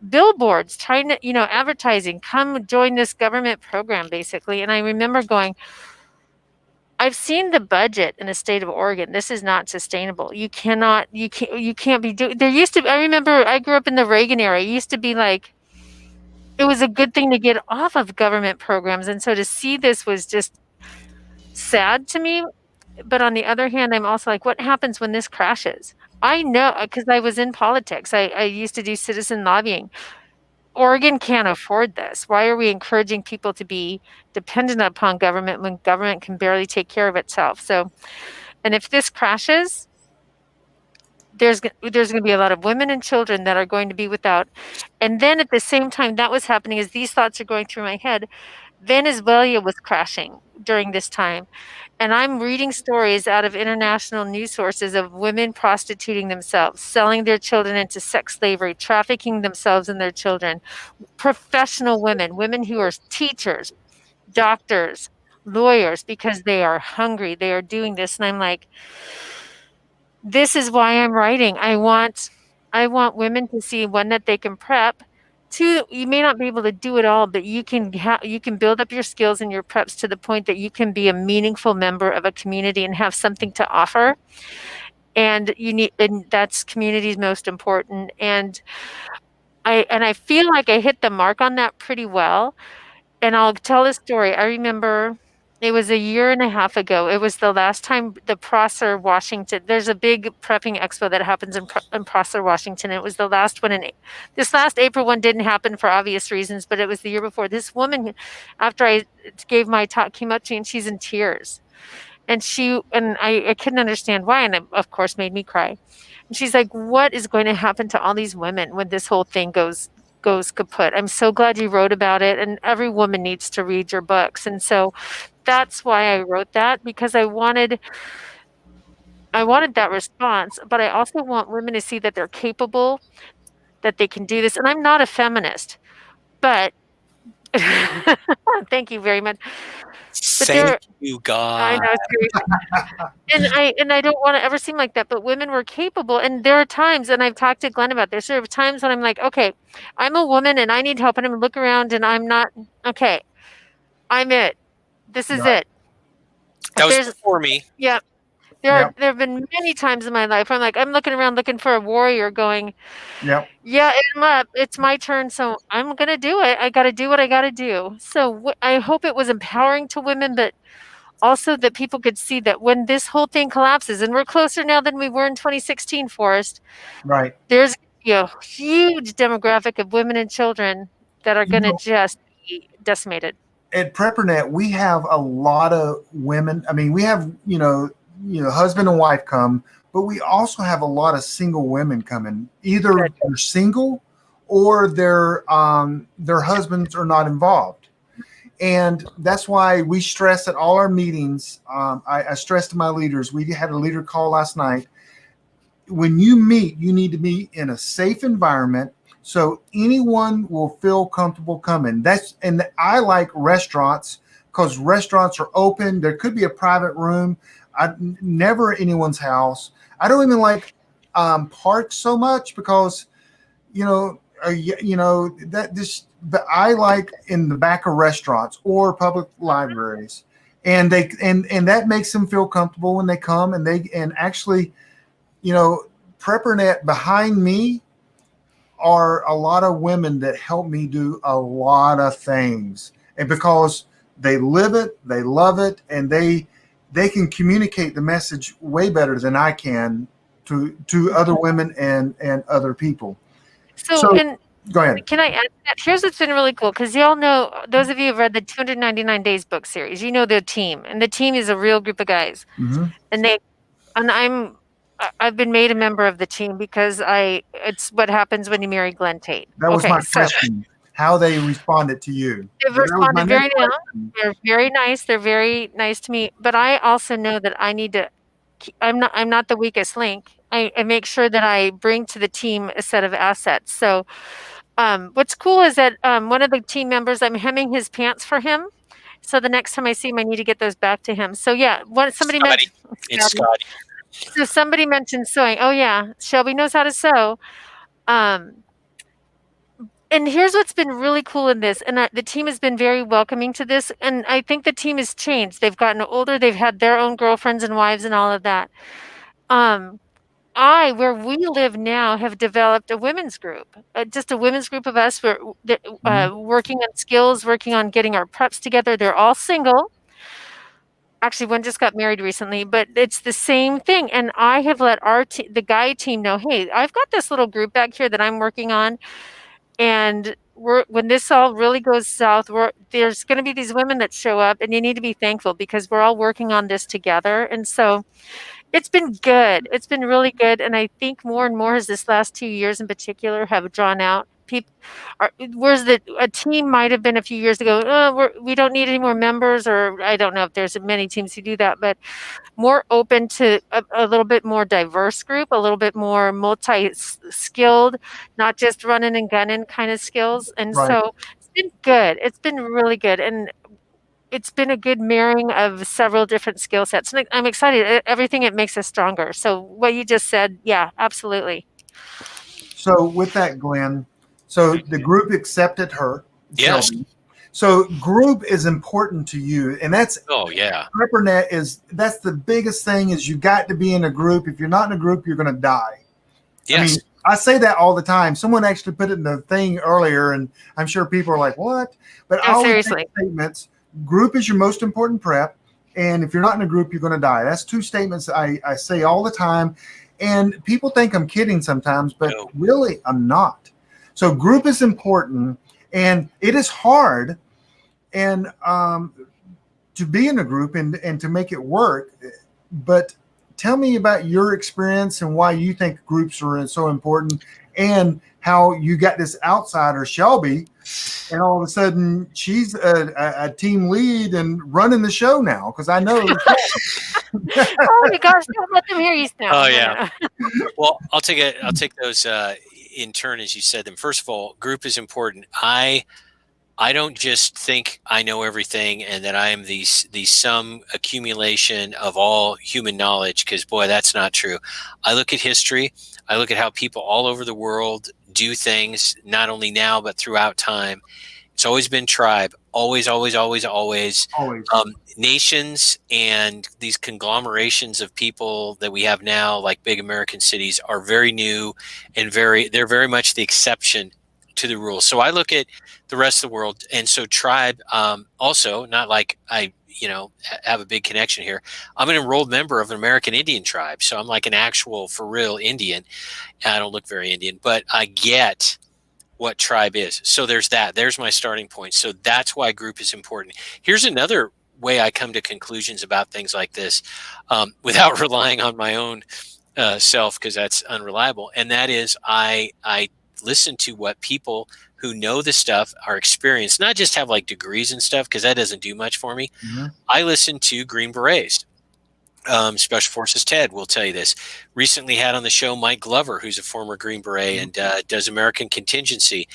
billboards trying to, advertising, come join this government program, basically. And I remember going, I've seen the budget in the state of Oregon. This is not sustainable. You can't be doing, I remember I grew up in the Reagan era. It used to be like, it was a good thing to get off of government programs. And so to see this was just sad to me. But on the other hand, I'm also like, what happens when this crashes? I know, because I was in politics. I used to do citizen lobbying. Oregon can't afford this. Why are we encouraging people to be dependent upon government when government can barely take care of itself? So, and if this crashes, there's going to be a lot of women and children that are going to be without. And then at the same time that was happening, as these thoughts are going through my head, Venezuela was crashing during this time. And I'm reading stories out of international news sources of women prostituting themselves, selling their children into sex slavery, trafficking themselves and their children, professional women who are teachers, doctors, lawyers, because they are hungry. They are doing this. And I'm like, this is why I'm writing. I want women to see, one, that they can prep. Two, you may not be able to do it all, but you can build up your skills and your preps to the point that you can be a meaningful member of a community and have something to offer. And that's community's most important. And I feel like I hit the mark on that pretty well. And I'll tell a story. I remember it was a year and a half ago. It was the last time the Prosser, Washington, there's a big prepping expo that happens in Prosser, Washington. It was the last one. This last April one didn't happen for obvious reasons, but it was the year before. This woman, after I gave my talk, came up to me and she's in tears. And I couldn't understand why. And it, of course, made me cry. And she's like, what is going to happen to all these women when this whole thing goes kaput? I'm so glad you wrote about it, and every woman needs to read your books. And so that's why I wrote that, because I wanted that response, but I also want women to see that they're capable, that they can do this. And I'm not a feminist, but thank you very much. Thank you, God. I know, and I don't want to ever seem like that, but women were capable. And there are times, and I've talked to Glenn about this, there are times when I'm like, okay, I'm a woman and I need help, and I'm look around and I'm not, okay, I'm it. This is it. That was before me. Yeah. Yep. there have been many times in my life where I'm looking around looking for a warrior going, Yep. yeah, I'm up. It's my turn, so I'm gonna do it. I gotta do what I gotta do. So I hope it was empowering to women, but also that people could see that when this whole thing collapses, and we're closer now than we were in 2016, Forrest, Right. there's gonna be a huge demographic of women and children that are You gonna know, just be decimated. at Preppernet, we have a lot of women. I mean, we have, husband and wife come, but we also have a lot of single women coming. Either Good. they're single or their husbands are not involved. And that's why we stress at all our meetings. I stress to my leaders, we had a leader call last night. When you meet, you need to be in a safe environment so anyone will feel comfortable coming. And I like restaurants because restaurants are open. There could be a private room. Never anyone's house. I don't even like parks so much because, but I like in the back of restaurants or public libraries, and that makes them feel comfortable when they come. And actually, Preppernet behind me are a lot of women that help me do a lot of things, and because they live it, they love it, and they can communicate the message way better than I can to other women and other people. So go ahead. Can I add to that? Here's what's been really cool because y'all know, those of you who've read the 299 Days book series, you know the team, and the team is a real group of guys, Mm-hmm. and I've been made a member of the team because it's what happens when you marry Glen Tate. That was my question. How they responded to you? They've responded very well. They're very nice. They're very nice to me. But I also know that I need to. I'm not the weakest link. I make sure that I bring to the team a set of assets. So, what's cool is that one of the team members, I'm hemming his pants for him. So the next time I see him, I need to get those back to him. So yeah, somebody mentioned. It's Scotty. So somebody mentioned sewing. Oh yeah, Shelby knows how to sew. And here's what's been really cool in this, and the team has been very welcoming to this, and I think the team has changed. They've gotten older. They've had their own girlfriends and wives and all of that. Where we live now, have developed a women's group, just a women's group of us. We're working on skills, working on getting our preps together. They're all single. Actually, one just got married recently, but it's the same thing. And I have let the guy team know, hey, I've got this little group back here that I'm working on. And when this all really goes south, there's going to be these women that show up, and you need to be thankful because we're all working on this together. And so it's been good. It's been really good. And I think more and more as this last 2 years in particular have drawn out. Whereas a team might have been a few years ago, we don't need any more members, or I don't know if there's many teams who do that, but more open to a little bit more diverse group, a little bit more multi-skilled, not just running and gunning kind of skills. And so it's been good. It's been really good. And it's been a good marrying of several different skill sets. And I'm excited. Everything, it makes us stronger. So what you just said, yeah, absolutely. So with that, Glenn, so the group accepted her. Yes. Shelby. So group is important to you, and that's Preppernet that's the biggest thing is you got to be in a group. If you're not in a group, you're going to die. Yes. I mean, I say that all the time. Someone actually put it in the thing earlier, and I'm sure people are like, "What?" But I always make statements. Group is your most important prep, and if you're not in a group, you're going to die. That's two statements I say all the time, and people think I'm kidding sometimes, but really I'm not. So group is important, and it is hard, and to be in a group and to make it work. But tell me about your experience and why you think groups are so important, and how you got this outsider, Shelby, and all of a sudden she's a team lead and running the show now. Because I know. Oh my gosh! Don't let them hear you now. Oh yeah. Well, I'll take those in turn as you said them. First of all, group is important. I don't just think I know everything and that I am the sum accumulation of all human knowledge, because boy, that's not true. I look at history. I look at how people all over the world do things, not only now, but throughout time. It's always been tribe. always. Always. Nations and these conglomerations of people that we have now, like big American cities, are very new and they're very much the exception to the rule. So I look at the rest of the world, and so tribe, also, not like I have a big connection here. I'm an enrolled member of an American Indian tribe, so I'm like an actual for real Indian. I don't look very Indian, but I get what tribe is. So there's that. There's my starting point. So that's why group is important. Here's another way I come to conclusions about things like this, without relying on my own self, because that's unreliable. And that is, I listen to what people who know the stuff are experienced, not just have like degrees and stuff, because that doesn't do much for me. Mm-hmm. I listen to Green Berets. Special Forces Ted will tell you this. Recently had on the show Mike Glover, who's a former Green Beret and does American Contingency.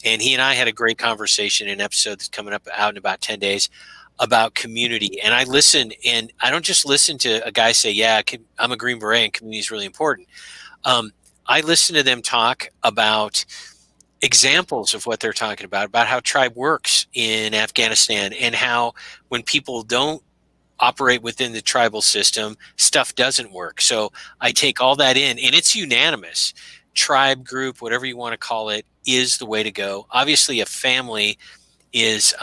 And he and I had a great conversation in an episode that's coming up out in about 10 days about community. And I listen, and I don't just listen to a guy say, yeah, I'm a Green Beret and community is really important. I listen to them talk about examples of what they're talking about how tribe works in Afghanistan, and how when people don't operate within the tribal system, stuff doesn't work. So I take all that in, and it's unanimous. Tribe, group, whatever you want to call it, is the way to go. Obviously, a family is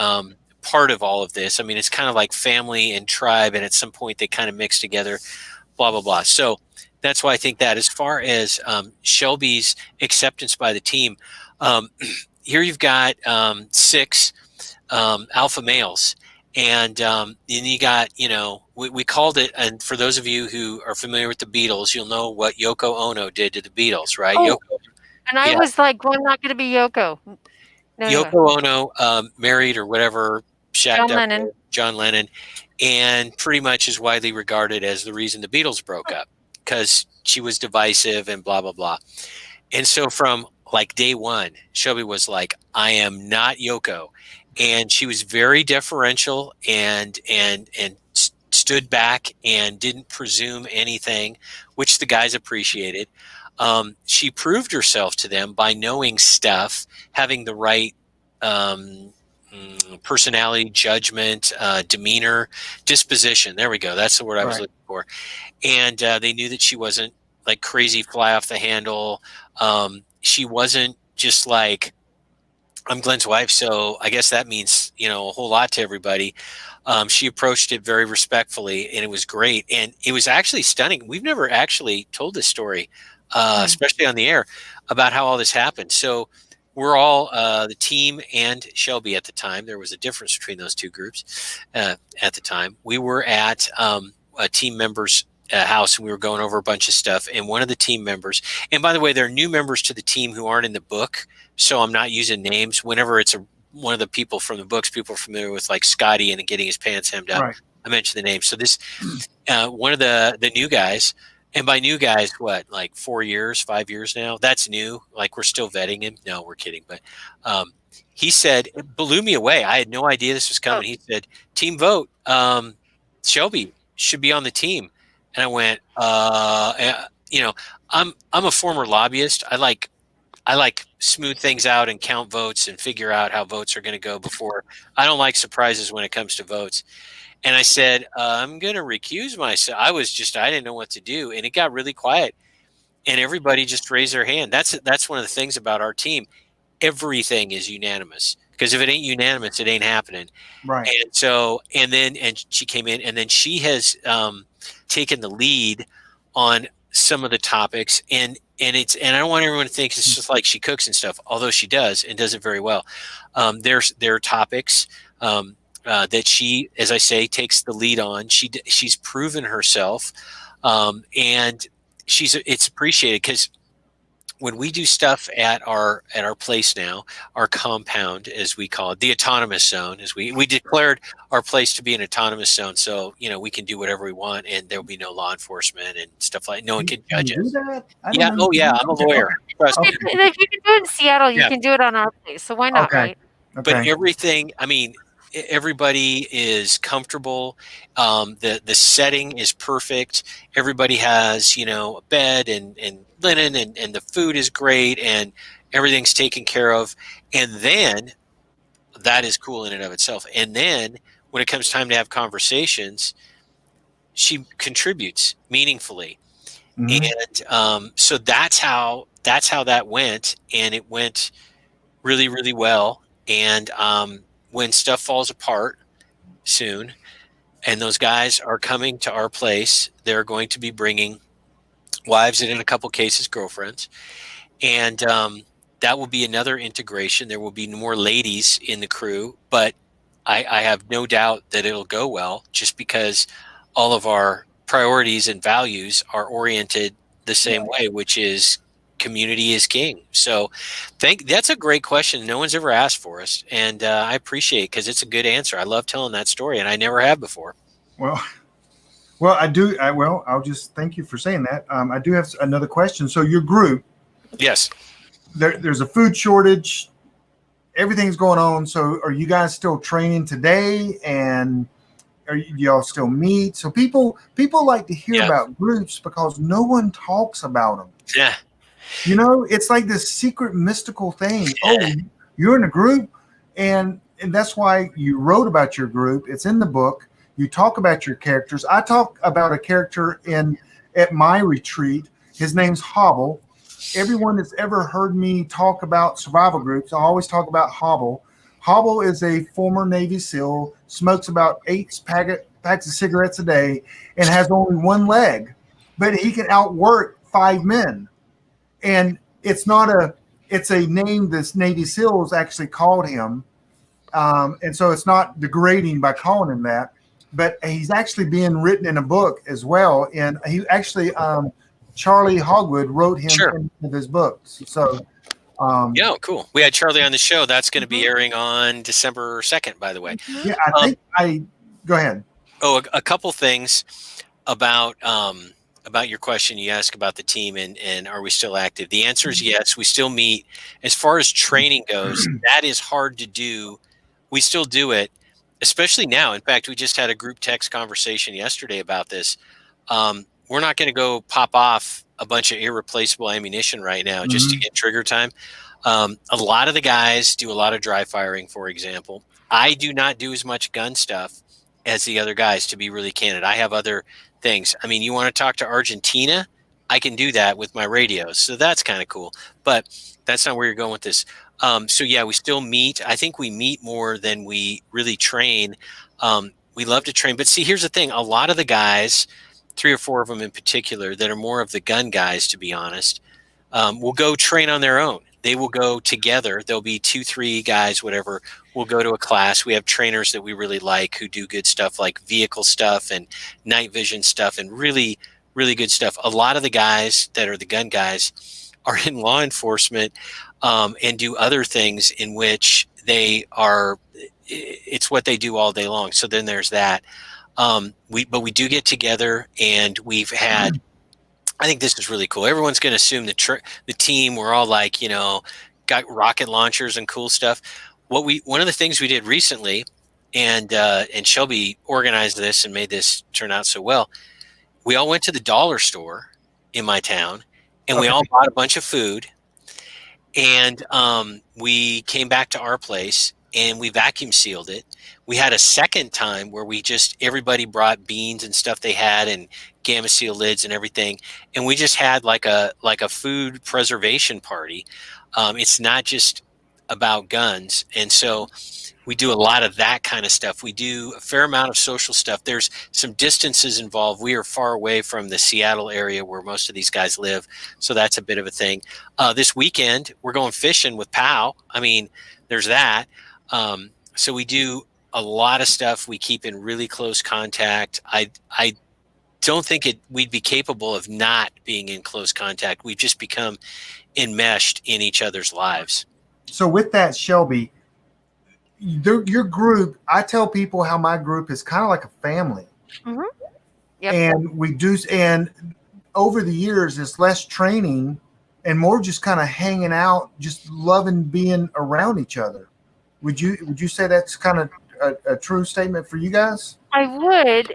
part of all of this. I mean, it's kind of like family and tribe, and at some point they kind of mix together, blah, blah, blah. So that's why I think that. As far as Shelby's acceptance by the team, here you've got 6 alpha males. And then you got, we called it, and for those of you who are familiar with the Beatles, you'll know what Yoko Ono did to the Beatles, right? Oh, and I was like, well, I'm not going to be Yoko. No, Yoko Ono married or whatever, John Lennon, and pretty much is widely regarded as the reason the Beatles broke up, because she was divisive and blah, blah, blah. And so from like day one, Shelby was like, I am not Yoko. And she was very deferential and stood back and didn't presume anything, which the guys appreciated. She proved herself to them by knowing stuff, having the right personality, judgment, demeanor, disposition. There we go. That's the word I was looking for. And they knew that she wasn't like crazy, fly off the handle. She wasn't just like, I'm Glen's wife, so I guess that means, a whole lot to everybody. She approached it very respectfully, and it was great. And it was actually stunning. We've never actually told this story, especially on the air, about how all this happened. So we're all the team and Shelby at the time. There was a difference between those two groups at the time. We were at a team member's house, and we were going over a bunch of stuff. And one of the team members, and by the way, there are new members to the team who aren't in the book, so I'm not using names. Whenever it's one of the people from the books, people are familiar with, like Scotty and getting his pants hemmed up. Right. I mentioned the name. So this one of the new guys, and by new guys, what, like 4 years, 5 years now? That's new. Like, we're still vetting him. No, we're kidding. But he said, it blew me away. I had no idea this was coming. He said, team vote, Shelby should be on the team. And I went, I'm a former lobbyist. I like smooth things out and count votes and figure out how votes are going to go before. I don't like surprises when it comes to votes. And I said, I'm going to recuse myself. I didn't know what to do. And it got really quiet, and everybody just raised their hand. That's one of the things about our team. Everything is unanimous, because if it ain't unanimous, it ain't happening. Right. And so, and she came in, and then she has taken the lead on some of the topics, and I don't want everyone to think it's just like she cooks and stuff, although she does and does it very well. There are topics that she, as I say, takes the lead on. She's proven herself, and it's appreciated, because when we do stuff at our place now, our compound, as we call it, the autonomous zone, as we declared our place to be an autonomous zone, so we can do whatever we want, and there will be no law enforcement and stuff like. No one can judge us. Yeah. Oh yeah, I'm a lawyer. Trust me. If you can do it in Seattle, you can do it on our place. So why not? Right? But everything. I mean, everybody is comfortable. The setting is perfect. Everybody has a bed and linen, and the food is great, and everything's taken care of. And then that is cool in and of itself. And then when it comes time to have conversations, she contributes meaningfully. And so that's how that went, and it went really, really well. And when stuff falls apart soon, and those guys are coming to our place, they're going to be bringing wives and in a couple cases girlfriends, and that will be another integration. There will be more ladies in the crew, but I have no doubt that it'll go well, just because all of our priorities and values are oriented the same way, which is community is king. So that's a great question. No one's ever asked for us, and I appreciate it because it's a good answer. I love telling that story, and I never have before. Well, I do. I'll just thank you for saying that. I do have another question. So your group, yes, there's a food shortage. Everything's going on. So are you guys still training today? And do y'all still meet? So people like to hear about groups because no one talks about them. Yeah. You know, it's like this secret mystical thing. Oh, you're in a group, and that's why you wrote about your group. It's in the book. You talk about your characters. I talk about a character at my retreat. His name's Hobble. Everyone that's ever heard me talk about survival groups, I always talk about Hobble. Hobble is a former Navy SEAL, smokes about 8 packs of cigarettes a day, and has only one leg, but he can outwork 5 men. And it's a name this Navy SEALs actually called him. And so it's not degrading by calling him that, but he's actually being written in a book as well. And he actually, Charlie Hogwood wrote him in one of his books. So, cool. We had Charlie on the show. That's going to be airing on December 2nd, by the way. Yeah, go ahead. Oh, a couple things about your question. You asked about the team and are we still active? The answer is yes. We still meet. As far as training goes, that is hard to do. We still do it, especially now. In fact, we just had a group text conversation yesterday about this. We're not going to go pop off a bunch of irreplaceable ammunition right now just to get trigger time. A lot of the guys do a lot of dry firing, for example. I do not do as much gun stuff as the other guys, to be really candid. I have other things. I mean, you want to talk to Argentina? I can do that with my radios. So that's kind of cool. But that's not where you're going with this. So yeah, we still meet. I think we meet more than we really train. We love to train. But see, here's the thing. A lot of the guys, 3 or 4 of them in particular, that are more of the gun guys, to be honest, will go train on their own. They will go together. There'll be 2, 3 guys, whatever. We'll go to a class. We have trainers that we really like who do good stuff like vehicle stuff and night vision stuff and really, really good stuff. A lot of the guys that are the gun guys are in law enforcement and do other things in which it's what they do all day long. So then there's that. But we do get together, and we've had, I think this is really cool. Everyone's going to assume the team, we're all like, got rocket launchers and cool stuff. One of the things we did recently, and Shelby organized this and made this turn out so well. We all went to the dollar store in my town, and we all bought a bunch of food, and we came back to our place and we vacuum sealed it. We had a second time where everybody brought beans and stuff they had and Gamma Seal lids and everything. And we just had like a food preservation party. It's not just about guns. And so we do a lot of that kind of stuff. We do a fair amount of social stuff. There's some distances involved. We are far away from the Seattle area where most of these guys live. So that's a bit of a thing. This weekend, we're going fishing with POW. I mean, there's that. So we do a lot of stuff. We keep in really close contact. I don't think we'd be capable of not being in close contact. We've just become enmeshed in each other's lives. So with that, Shelby, your group, I tell people how my group is kind of like a family. Mm-hmm. Yep. And over the years, it's less training and more just kind of hanging out, just loving being around each other. Would you say that's kind of a true statement for you guys? I would.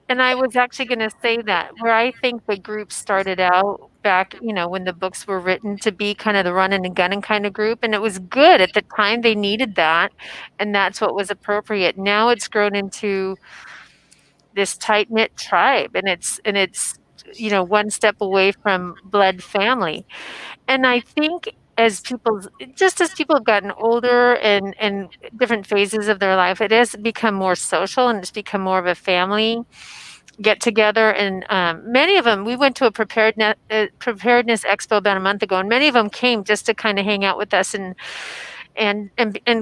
And I was actually going to say that where I think the group started out back, when the books were written, to be kind of the running and gunning kind of group. And it was good at the time. They needed that. And that's what was appropriate. Now it's grown into this tight knit tribe, and it's one step away from blood family. And I think as people have gotten older and different phases of their life, it has become more social, and it's become more of a family get together. And many of them, we went to a preparedness expo about a month ago, and many of them came just to kind of hang out with us and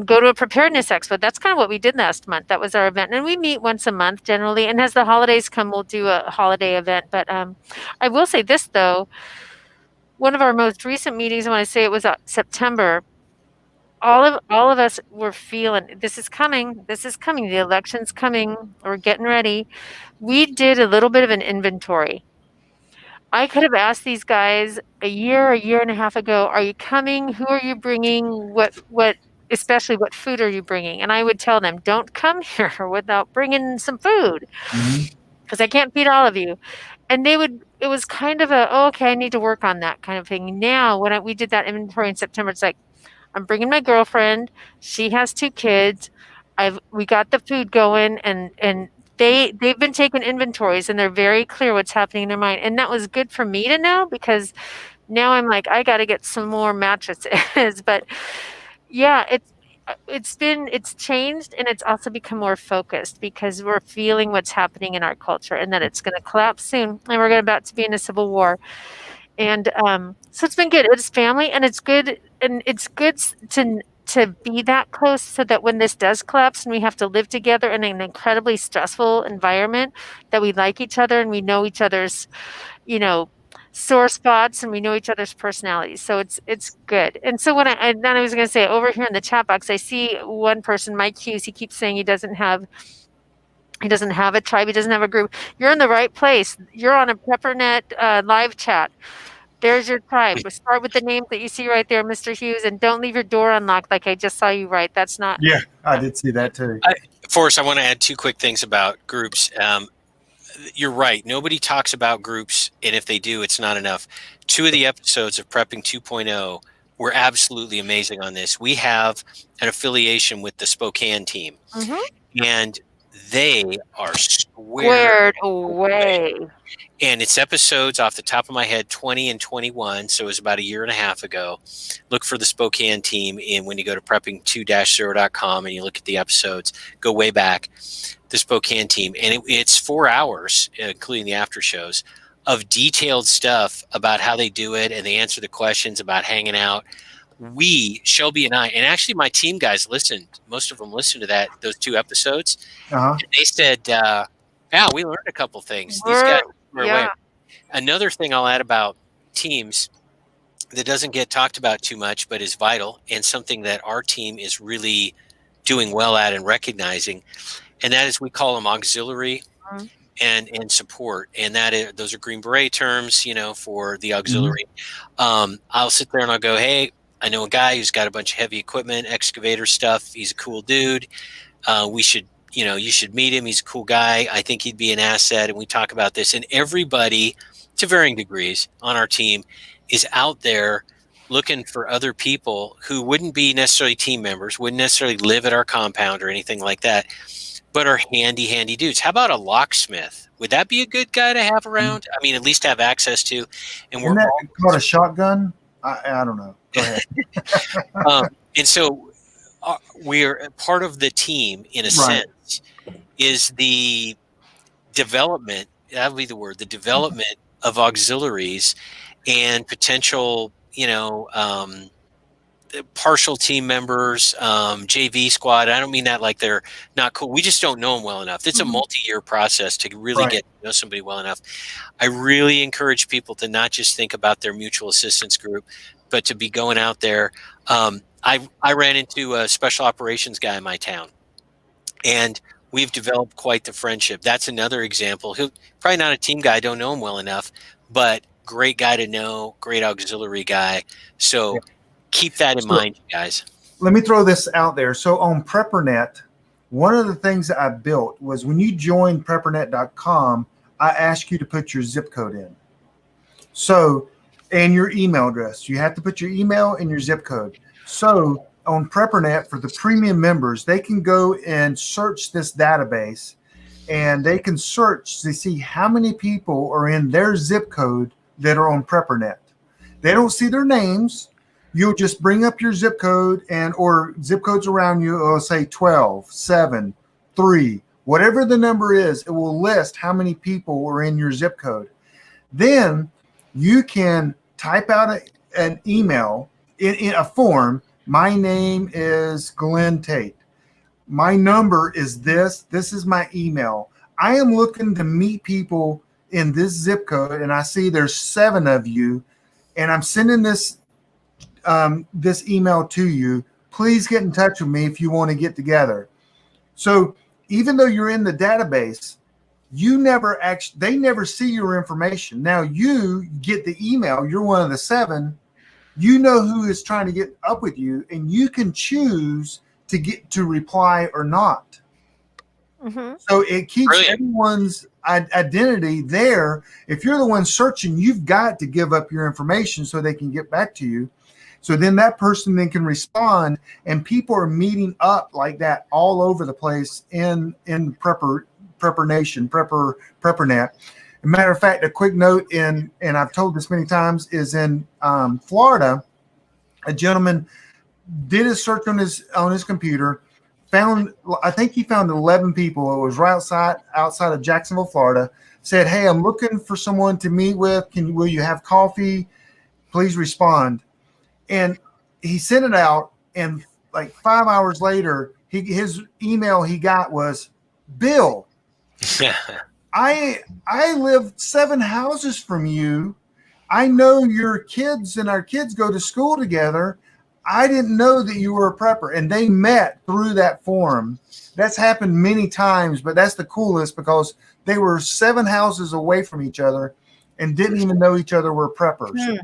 go to a preparedness expo. That's kind of what we did last month. That was our event. And we meet once a month generally. And as the holidays come, we'll do a holiday event. But I will say this, though. One of our most recent meetings, I want to say it was September, all of us were feeling, this is coming. The election's coming. We're getting ready. We did a little bit of an inventory. I could have asked these guys a year and a half ago, are you coming? Who are you bringing? Especially what food are you bringing? And I would tell them, don't come here without bringing some food, because I can't feed all of you. And it was kind of okay, I need to work on that kind of thing. Now, when we did that inventory in September, it's like, I'm bringing my girlfriend. She has 2 kids. We got the food going, and they've been taking inventories, and they're very clear what's happening in their mind. And that was good for me to know, because now I'm like, I got to get some more mattresses. But yeah, it's changed, and it's also become more focused, because we're feeling what's happening in our culture, and that it's going to collapse soon, and we're about to be in a civil war. And so it's been good. It's family, and it's good, to be that close, so that when this does collapse and we have to live together in an incredibly stressful environment, that we like each other and we know each other's, sore spots, and we know each other's personalities. So it's good. And so then I was going to say, over here in the chat box, I see one person, Mike Hughes, he keeps saying he doesn't have a tribe. He doesn't have a group. You're in the right place. You're on a PrepperNet live chat. There's your tribe. We'll start with the names that you see right there, Mr. Hughes, and don't leave your door unlocked like I just saw you write. That's not. Yeah, I did see that too. Forrest, I want to add 2 quick things about groups. You're right. Nobody talks about groups, and if they do, it's not enough. 2 of the episodes of Prepping 2.0 were absolutely amazing on this. We have an affiliation with the Spokane team, and they are squared away. And it's episodes, off the top of my head, 20 and 21. So it was about a year and a half ago. Look for the Spokane team. And when you go to prepping2-0.com and you look at the episodes, go way back, the Spokane team. And it's 4 hours, including the after shows, of detailed stuff about how they do it. And they answer the questions about hanging out. Shelby and I, and actually my team guys listened. Most of them listened to those 2 episodes. And they said, yeah, we learned a couple things. These guys were away. Another thing I'll add about teams that doesn't get talked about too much, but is vital, and something that our team is really doing well at and recognizing, and that is, we call them auxiliary and support. And those are Green Beret terms, for the auxiliary. I'll sit there and I'll go, hey, I know a guy who's got a bunch of heavy equipment, excavator stuff. He's a cool dude. You should meet him. He's a cool guy. I think he'd be an asset. And we talk about this. And everybody, to varying degrees on our team, is out there looking for other people who wouldn't be necessarily team members, wouldn't necessarily live at our compound or anything like that, but are handy dudes. How about a locksmith? Would that be a good guy to have around? I mean, at least have access to. And Isn't that called a shotgun? I don't know. Go ahead. And so we're part of the team, in a sense, is the development, that would be the word, the development of auxiliaries and potential, partial team members, JV squad. I don't mean that like they're not cool. We just don't know them well enough. It's a multi-year process to really get to know somebody well enough. I really encourage people to not just think about their mutual assistance group, but to be going out there. I ran into a special operations guy in my town, and we've developed quite the friendship. That's another example. He'll probably not a team guy. I don't know him well enough, but great guy to know, great auxiliary guy. So keep that in mind, you guys. Let me throw this out there. So on PrepperNet, one of the things that I built was, when you join preppernet.com, I ask you to put your zip code in. So and your email address. You have to put your email and your zip code. So on PrepperNet, for the premium members, they can go and search this database, and they can search to see how many people are in their zip code that are on PrepperNet. They don't see their names. You'll just bring up your zip code or zip codes around you. It'll say 12, 7, 3, whatever the number is. It will list how many people are in your zip code. Then you can type out an email in a form. My name is Glen Tate. My number is this. This is my email. I am looking to meet people in this zip code, and I see there's 7 of you, and I'm sending this email to you. Please get in touch with me if you want to get together. So even though you're in the database, they never see your information. Now you get the email. You're one of the 7. You know who is trying to get up with you, and you can choose to get to reply or not. Mm-hmm. So it keeps everyone's identity there. If you're the one searching, you've got to give up your information so they can get back to you. So then that person then can respond, and people are meeting up like that all over the place in Prepper Nation, PrepperNet. As a matter of fact, a quick note and I've told this many times, is in Florida, a gentleman did a search on his computer, I think he found 11 people. It was right outside of Jacksonville, Florida. Said, "Hey, I'm looking for someone to meet with. Will you have coffee? Please respond." And he sent it out, and like 5 hours later, his email he got was, "Bill, I live 7 houses from you. I know your kids, and our kids go to school together. I didn't know that you were a prepper." And they met through that forum. That's happened many times, but that's the coolest because they were 7 houses away from each other and didn't even know each other were preppers. Mm.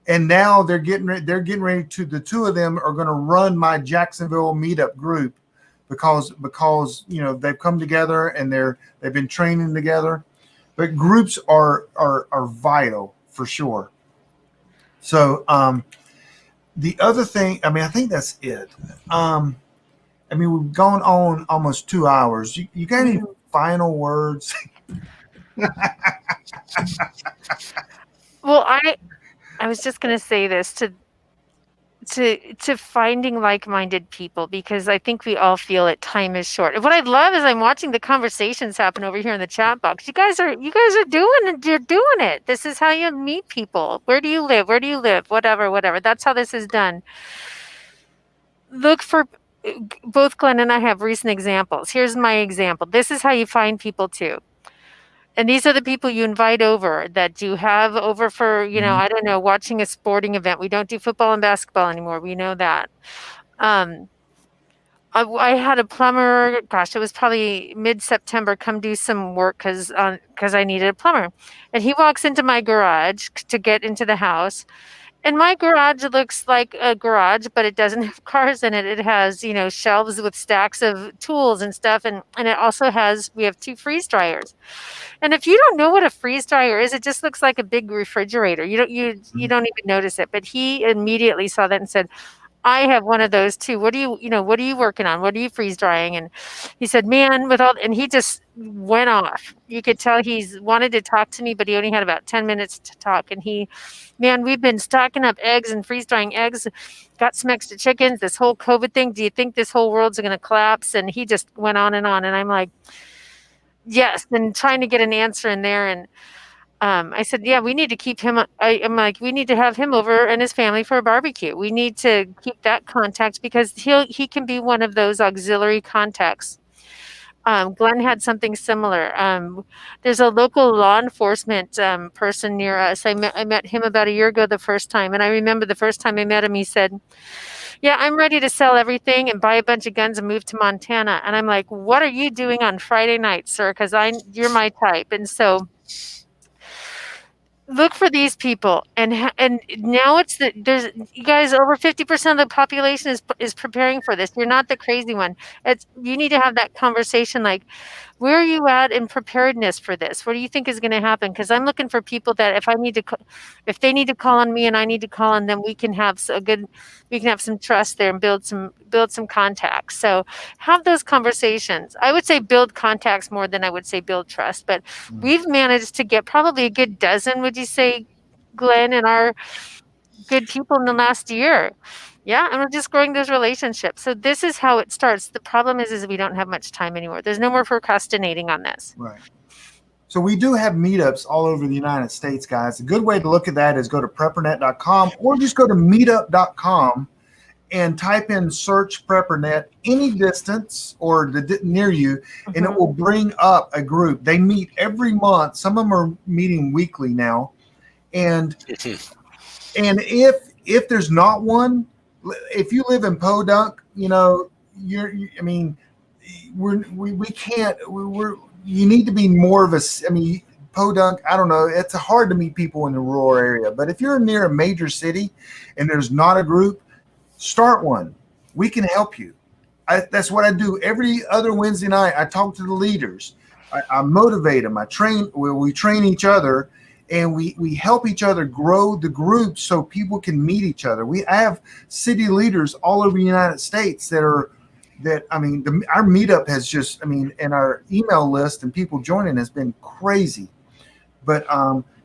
And now they're getting ready to, the 2 of them are going to run my Jacksonville meetup group because they've come together and they've been training together. But groups are vital for sure. So the other thing, I think that's it. We've gone on almost 2 hours. You got any final words? Well, I was just going to say this to finding like-minded people, because I think we all feel that time is short. And what I love is I'm watching the conversations happen over here in the chat box. You guys are doing it. You're doing it. This is how you meet people. Where do you live? Where do you live? Whatever. That's how this is done. Look for both Glenn and I have recent examples. Here's my example. This is how you find people too. And these are the people you invite over, that you have over for, I don't know, watching a sporting event. We don't do football and basketball anymore. We know that. I had a plumber, it was probably mid-September, come do some work because I needed a plumber. And he walks into my garage to get into the house. And my garage looks like a garage, but it doesn't have cars in it. It has, shelves with stacks of tools and stuff. And it also we have 2 freeze dryers. And if you don't know what a freeze dryer is, it just looks like a big refrigerator. You don't even notice it. But he immediately saw that and said, "I have one of those too. What are you working on? What are you freeze drying?" And he said, "Man, and he just went off. You could tell he's wanted to talk to me, but he only had about 10 minutes to talk. And we've been stocking up eggs and freeze drying eggs, got some extra chickens, this whole COVID thing. Do you think this whole world's going to collapse?" And he just went on. And I'm like, yes. And trying to get an answer in there. And I said, "Yeah, we need to keep him." I'm like, "We need to have him over and his family for a barbecue. We need to keep that contact because he can be one of those auxiliary contacts." Glenn had something similar. There's a local law enforcement person near us. I met him about a year ago the first time. And I remember the first time I met him, he said, "Yeah, I'm ready to sell everything and buy a bunch of guns and move to Montana." And I'm like, "What are you doing on Friday night, sir? Because you're my type." And so look for these people, and now it's there's you guys, over 50% of the population is preparing for this. You're not the crazy one. It's you need to have that conversation, like, where are you at in preparedness for this? What do you think is going to happen? Because I'm looking for people that if they need to call on me and I need to call on them, we can have some trust there and build some contacts. So have those conversations. I would say build contacts more than I would say build trust, but we've managed to get probably a good dozen, would you say, Glenn, and our good people in the last year. Yeah, and we're just growing those relationships. So this is how it starts. The problem is we don't have much time anymore. There's no more procrastinating on this. Right. So we do have meetups all over the United States, guys. A good way to look at that is go to preppernet.com or just go to meetup.com and type in search Preppernet any distance or near you, and it will bring up a group. They meet every month. Some of them are meeting weekly now. And if there's not one, if you live in Podunk, you know, we can't, you need to be more of Podunk, I don't know. It's hard to meet people in the rural area, but if you're near a major city and there's not a group, start one. We can help you. That's what I do every other Wednesday night. I talk to the leaders. I motivate them. We train each other, and we help each other grow the group so people can meet each other. I have city leaders all over the United States our meetup has just, and our email list and people joining has been crazy. But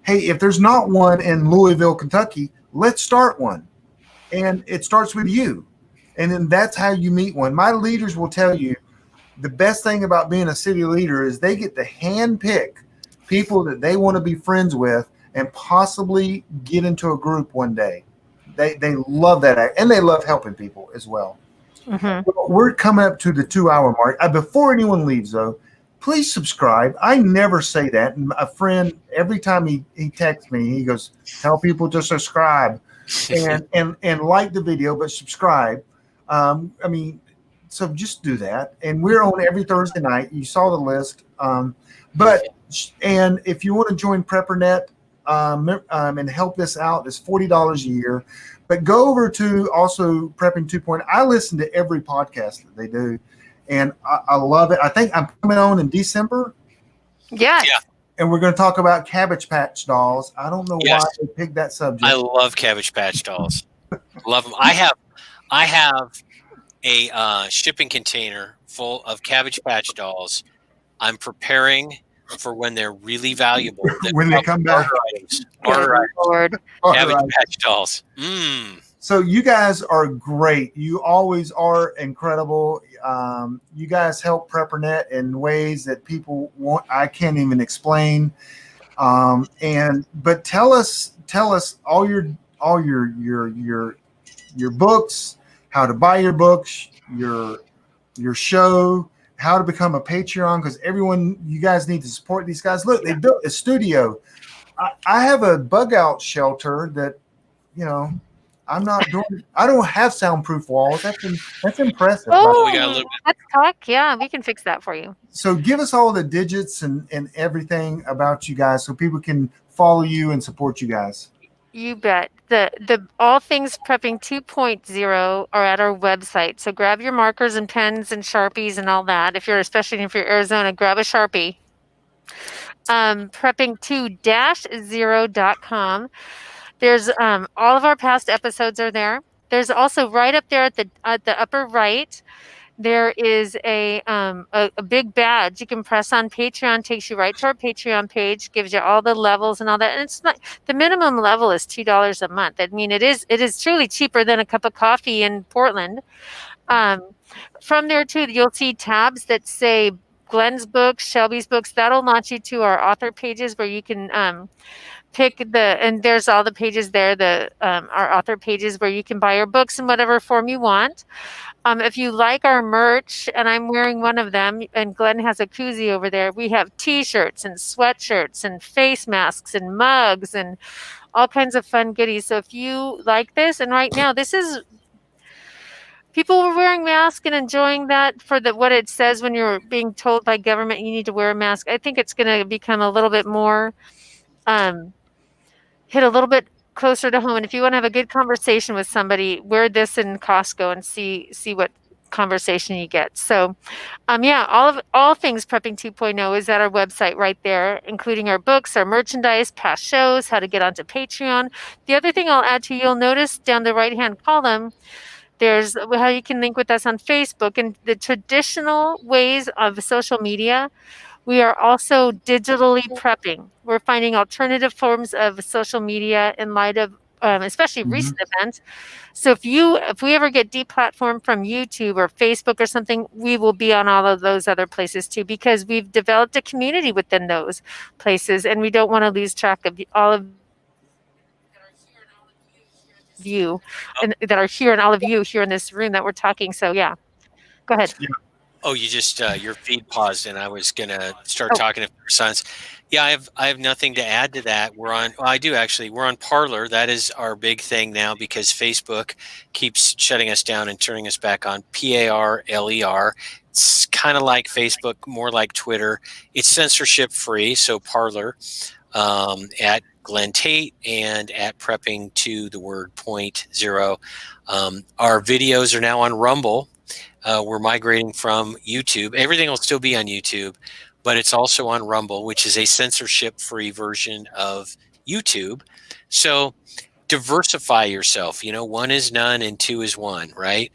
hey, if there's not one in Louisville, Kentucky, let's start one. And it starts with you. And then that's how you meet one. My leaders will tell you the best thing about being a city leader is they get to handpick people that they want to be friends with and possibly get into a group one day. They love that. And they love helping people as well. Mm-hmm. We're coming up to the 2-hour mark. Before anyone leaves, though, please subscribe. I never say that. And a friend, every time he texts me, he goes, tell people to subscribe. and like the video, but subscribe. So just do that. And we're on every Thursday night. You saw the list. And if you want to join Preppernet and help us out, it's $40 a year. But go over to also Prepping 2.0. I listen to every podcast that they do, and I love it. I think I'm coming on in December. Yes. Yeah. And we're going to talk about Cabbage Patch dolls. I don't know why they picked that subject. I love Cabbage Patch dolls. Love them. I have a shipping container full of Cabbage Patch dolls. I'm preparing for when they're really valuable. When they come back. Cabbage Patch dolls. So you guys are great. You always are incredible. You guys help Preppernet in ways that people want. I can't even explain. But tell us all your books, how to buy your books, your show, how to become a Patreon, because you guys need to support these guys. Look, they built a studio. I have a bug out shelter that, I'm not doing. I don't have soundproof walls. That's impressive. Oh, let's talk. Yeah, we can fix that for you. So give us all the digits and everything about you guys so people can follow you and support you guys. You bet. The all things prepping 2.0 are at our website. So grab your markers and pens and Sharpies and all that. Especially if you're Arizona, grab a Sharpie. Prepping2-0.com. There's all of our past episodes are there. There's also right up there at the upper right, there is a big badge you can press on Patreon. Takes you right to our Patreon page, gives you all the levels and all that. And it's not, the minimum level is $2 a month. I mean, it is truly cheaper than a cup of coffee in Portland. From there too, you'll see tabs that say Glenn's books, Shelby's books. That'll launch you to our author pages where you can pick and there's all the pages there, our author pages where you can buy your books in whatever form you want. If you like our merch, and I'm wearing one of them, and Glenn has a koozie over there, we have t-shirts and sweatshirts and face masks and mugs and all kinds of fun goodies. So if you like this, and right now people were wearing masks and enjoying that for what it says when you're being told by government you need to wear a mask. I think it's going to become a little bit more hit a little bit closer to home. And if you want to have a good conversation with somebody, wear this in Costco and see what conversation you get. So yeah, all things Prepping 2.0 is at our website right there, including our books, our merchandise, past shows, how to get onto Patreon. The other thing I'll add to you, you'll notice down the right-hand column, there's how you can link with us on Facebook. And the traditional ways of social media, we are also digitally prepping. We're finding alternative forms of social media in light of especially recent events. So if we ever get deplatformed from YouTube or Facebook or something, we will be on all of those other places too, because we've developed a community within those places, and we don't want to lose track of all of you and that are here and all of you here in this room that we're talking. So yeah, go ahead. Oh, you just your feed paused, and I was gonna start talking to your sons. Yeah, I have nothing to add to that. We're on. Well, I do actually. We're on Parler. That is our big thing now because Facebook keeps shutting us down and turning us back on. Parler. It's kind of like Facebook, more like Twitter. It's censorship free. So Parler at Glen Tate and at Prepping to the word 0.0. Our videos are now on Rumble. We're migrating from YouTube. Everything will still be on YouTube, but it's also on Rumble, which is a censorship-free version of YouTube. So diversify yourself. You know, one is none and two is one, right?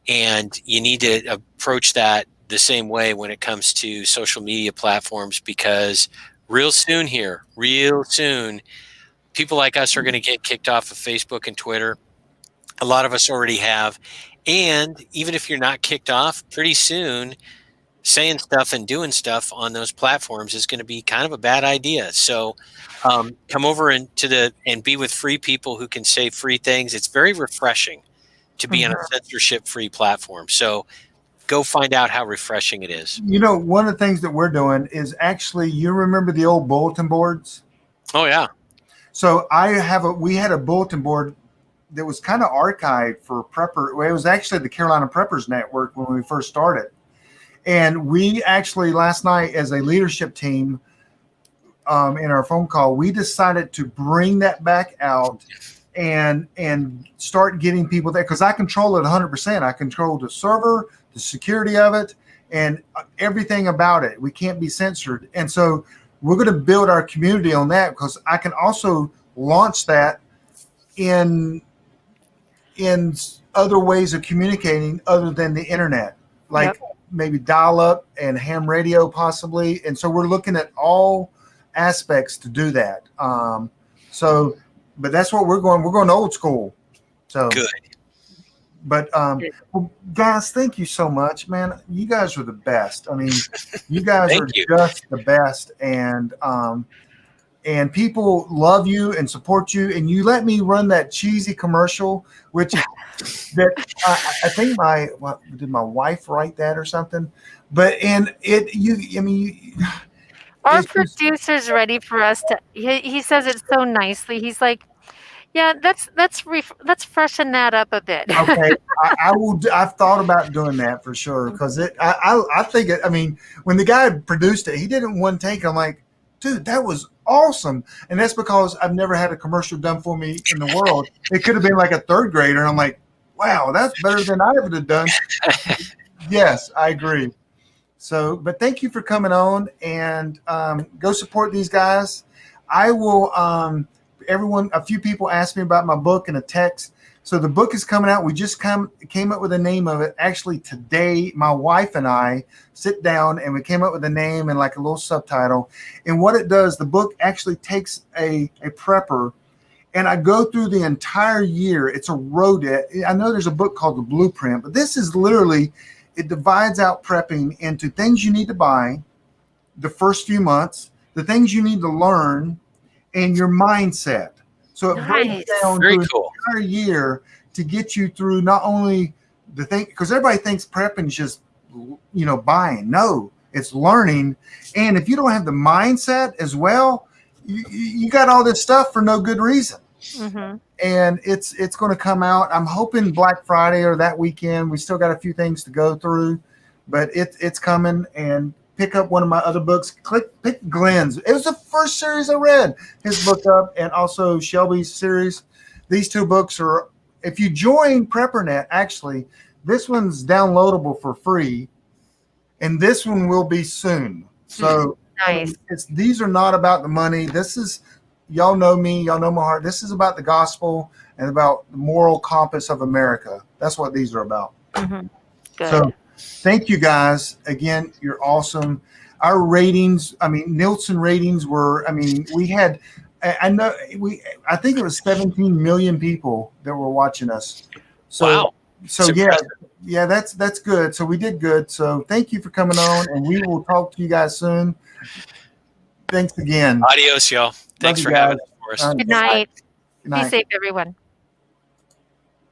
And you need to approach that the same way when it comes to social media platforms, because real soon, people like us are going to get kicked off of Facebook and Twitter. A lot of us already have. And even if you're not kicked off, pretty soon saying stuff and doing stuff on those platforms is going to be kind of a bad idea. So come over and be with free people who can say free things. It's very refreshing to be on a censorship-free platform. So go find out how refreshing it is. You know, one of the things that we're doing is actually, you remember the old bulletin boards? Oh, yeah. So we had a bulletin board that was kind of archived for prepper. Well, it was actually the Carolina Preppers Network when we first started. And we actually last night as a leadership team in our phone call, we decided to bring that back out and start getting people there, because I control it 100%. I control the server, the security of it, and everything about it. We can't be censored. And so we're going to build our community on that, because I can also launch that in other ways of communicating other than the internet, like maybe dial up and ham radio possibly. And so we're looking at all aspects to do that. But that's what we're going old school. So good. But well, guys, thank you so much, man. You guys are the best. I mean, you guys are just the best. And people love you and support you. And you let me run that cheesy commercial, which I think did my wife write that or something? But our producer's ready for us to. He says it so nicely. He's like, yeah, let's freshen that up a bit. Okay, I will. I've thought about doing that for sure, because I think it. I mean, when the guy produced it, he did it in one take. I'm like, dude, that was awesome. And that's because I've never had a commercial done for me in the world. It could have been like a third grader. And I'm like, wow, that's better than I ever have done. Yes, I agree. So, but thank you for coming on, and go support these guys. I will, a few people asked me about my book in a text. So the book is coming out. We just came up with a name of it. Actually, today, my wife and I sit down and we came up with a name and like a little subtitle. And what it does, the book actually takes a prepper, and I go through the entire year. It's a road. I know there's a book called The Blueprint, but this is literally, it divides out prepping into things you need to buy the first few months, the things you need to learn, and your mindset. So it breaks down through the entire year to get you through not only the thing, because everybody thinks prepping is just, buying. No, it's learning. And if you don't have the mindset as well, you got all this stuff for no good reason. Mm-hmm. And it's going to come out. I'm hoping Black Friday or that weekend. We still got a few things to go through, but it's coming. And pick up one of my other books, pick Glen's. It was the first series I read. His book up, and also Shelby's series. These two books are, if you join PrepperNet, actually, this one's downloadable for free, and this one will be soon. So Nice. These are not about the money. This is, y'all know me, y'all know my heart. This is about the gospel and about the moral compass of America. That's what these are about. Mm-hmm. Good. So thank you guys. Again, you're awesome. Our ratings, Nielsen ratings were, we had, I think it was 17 million people that were watching us. So, wow. So yeah, that's good. So we did good. So thank you for coming on, and we will talk to you guys soon. Thanks again. Adios, y'all. Thanks for having us for us. Good night. Good night. Be safe, everyone.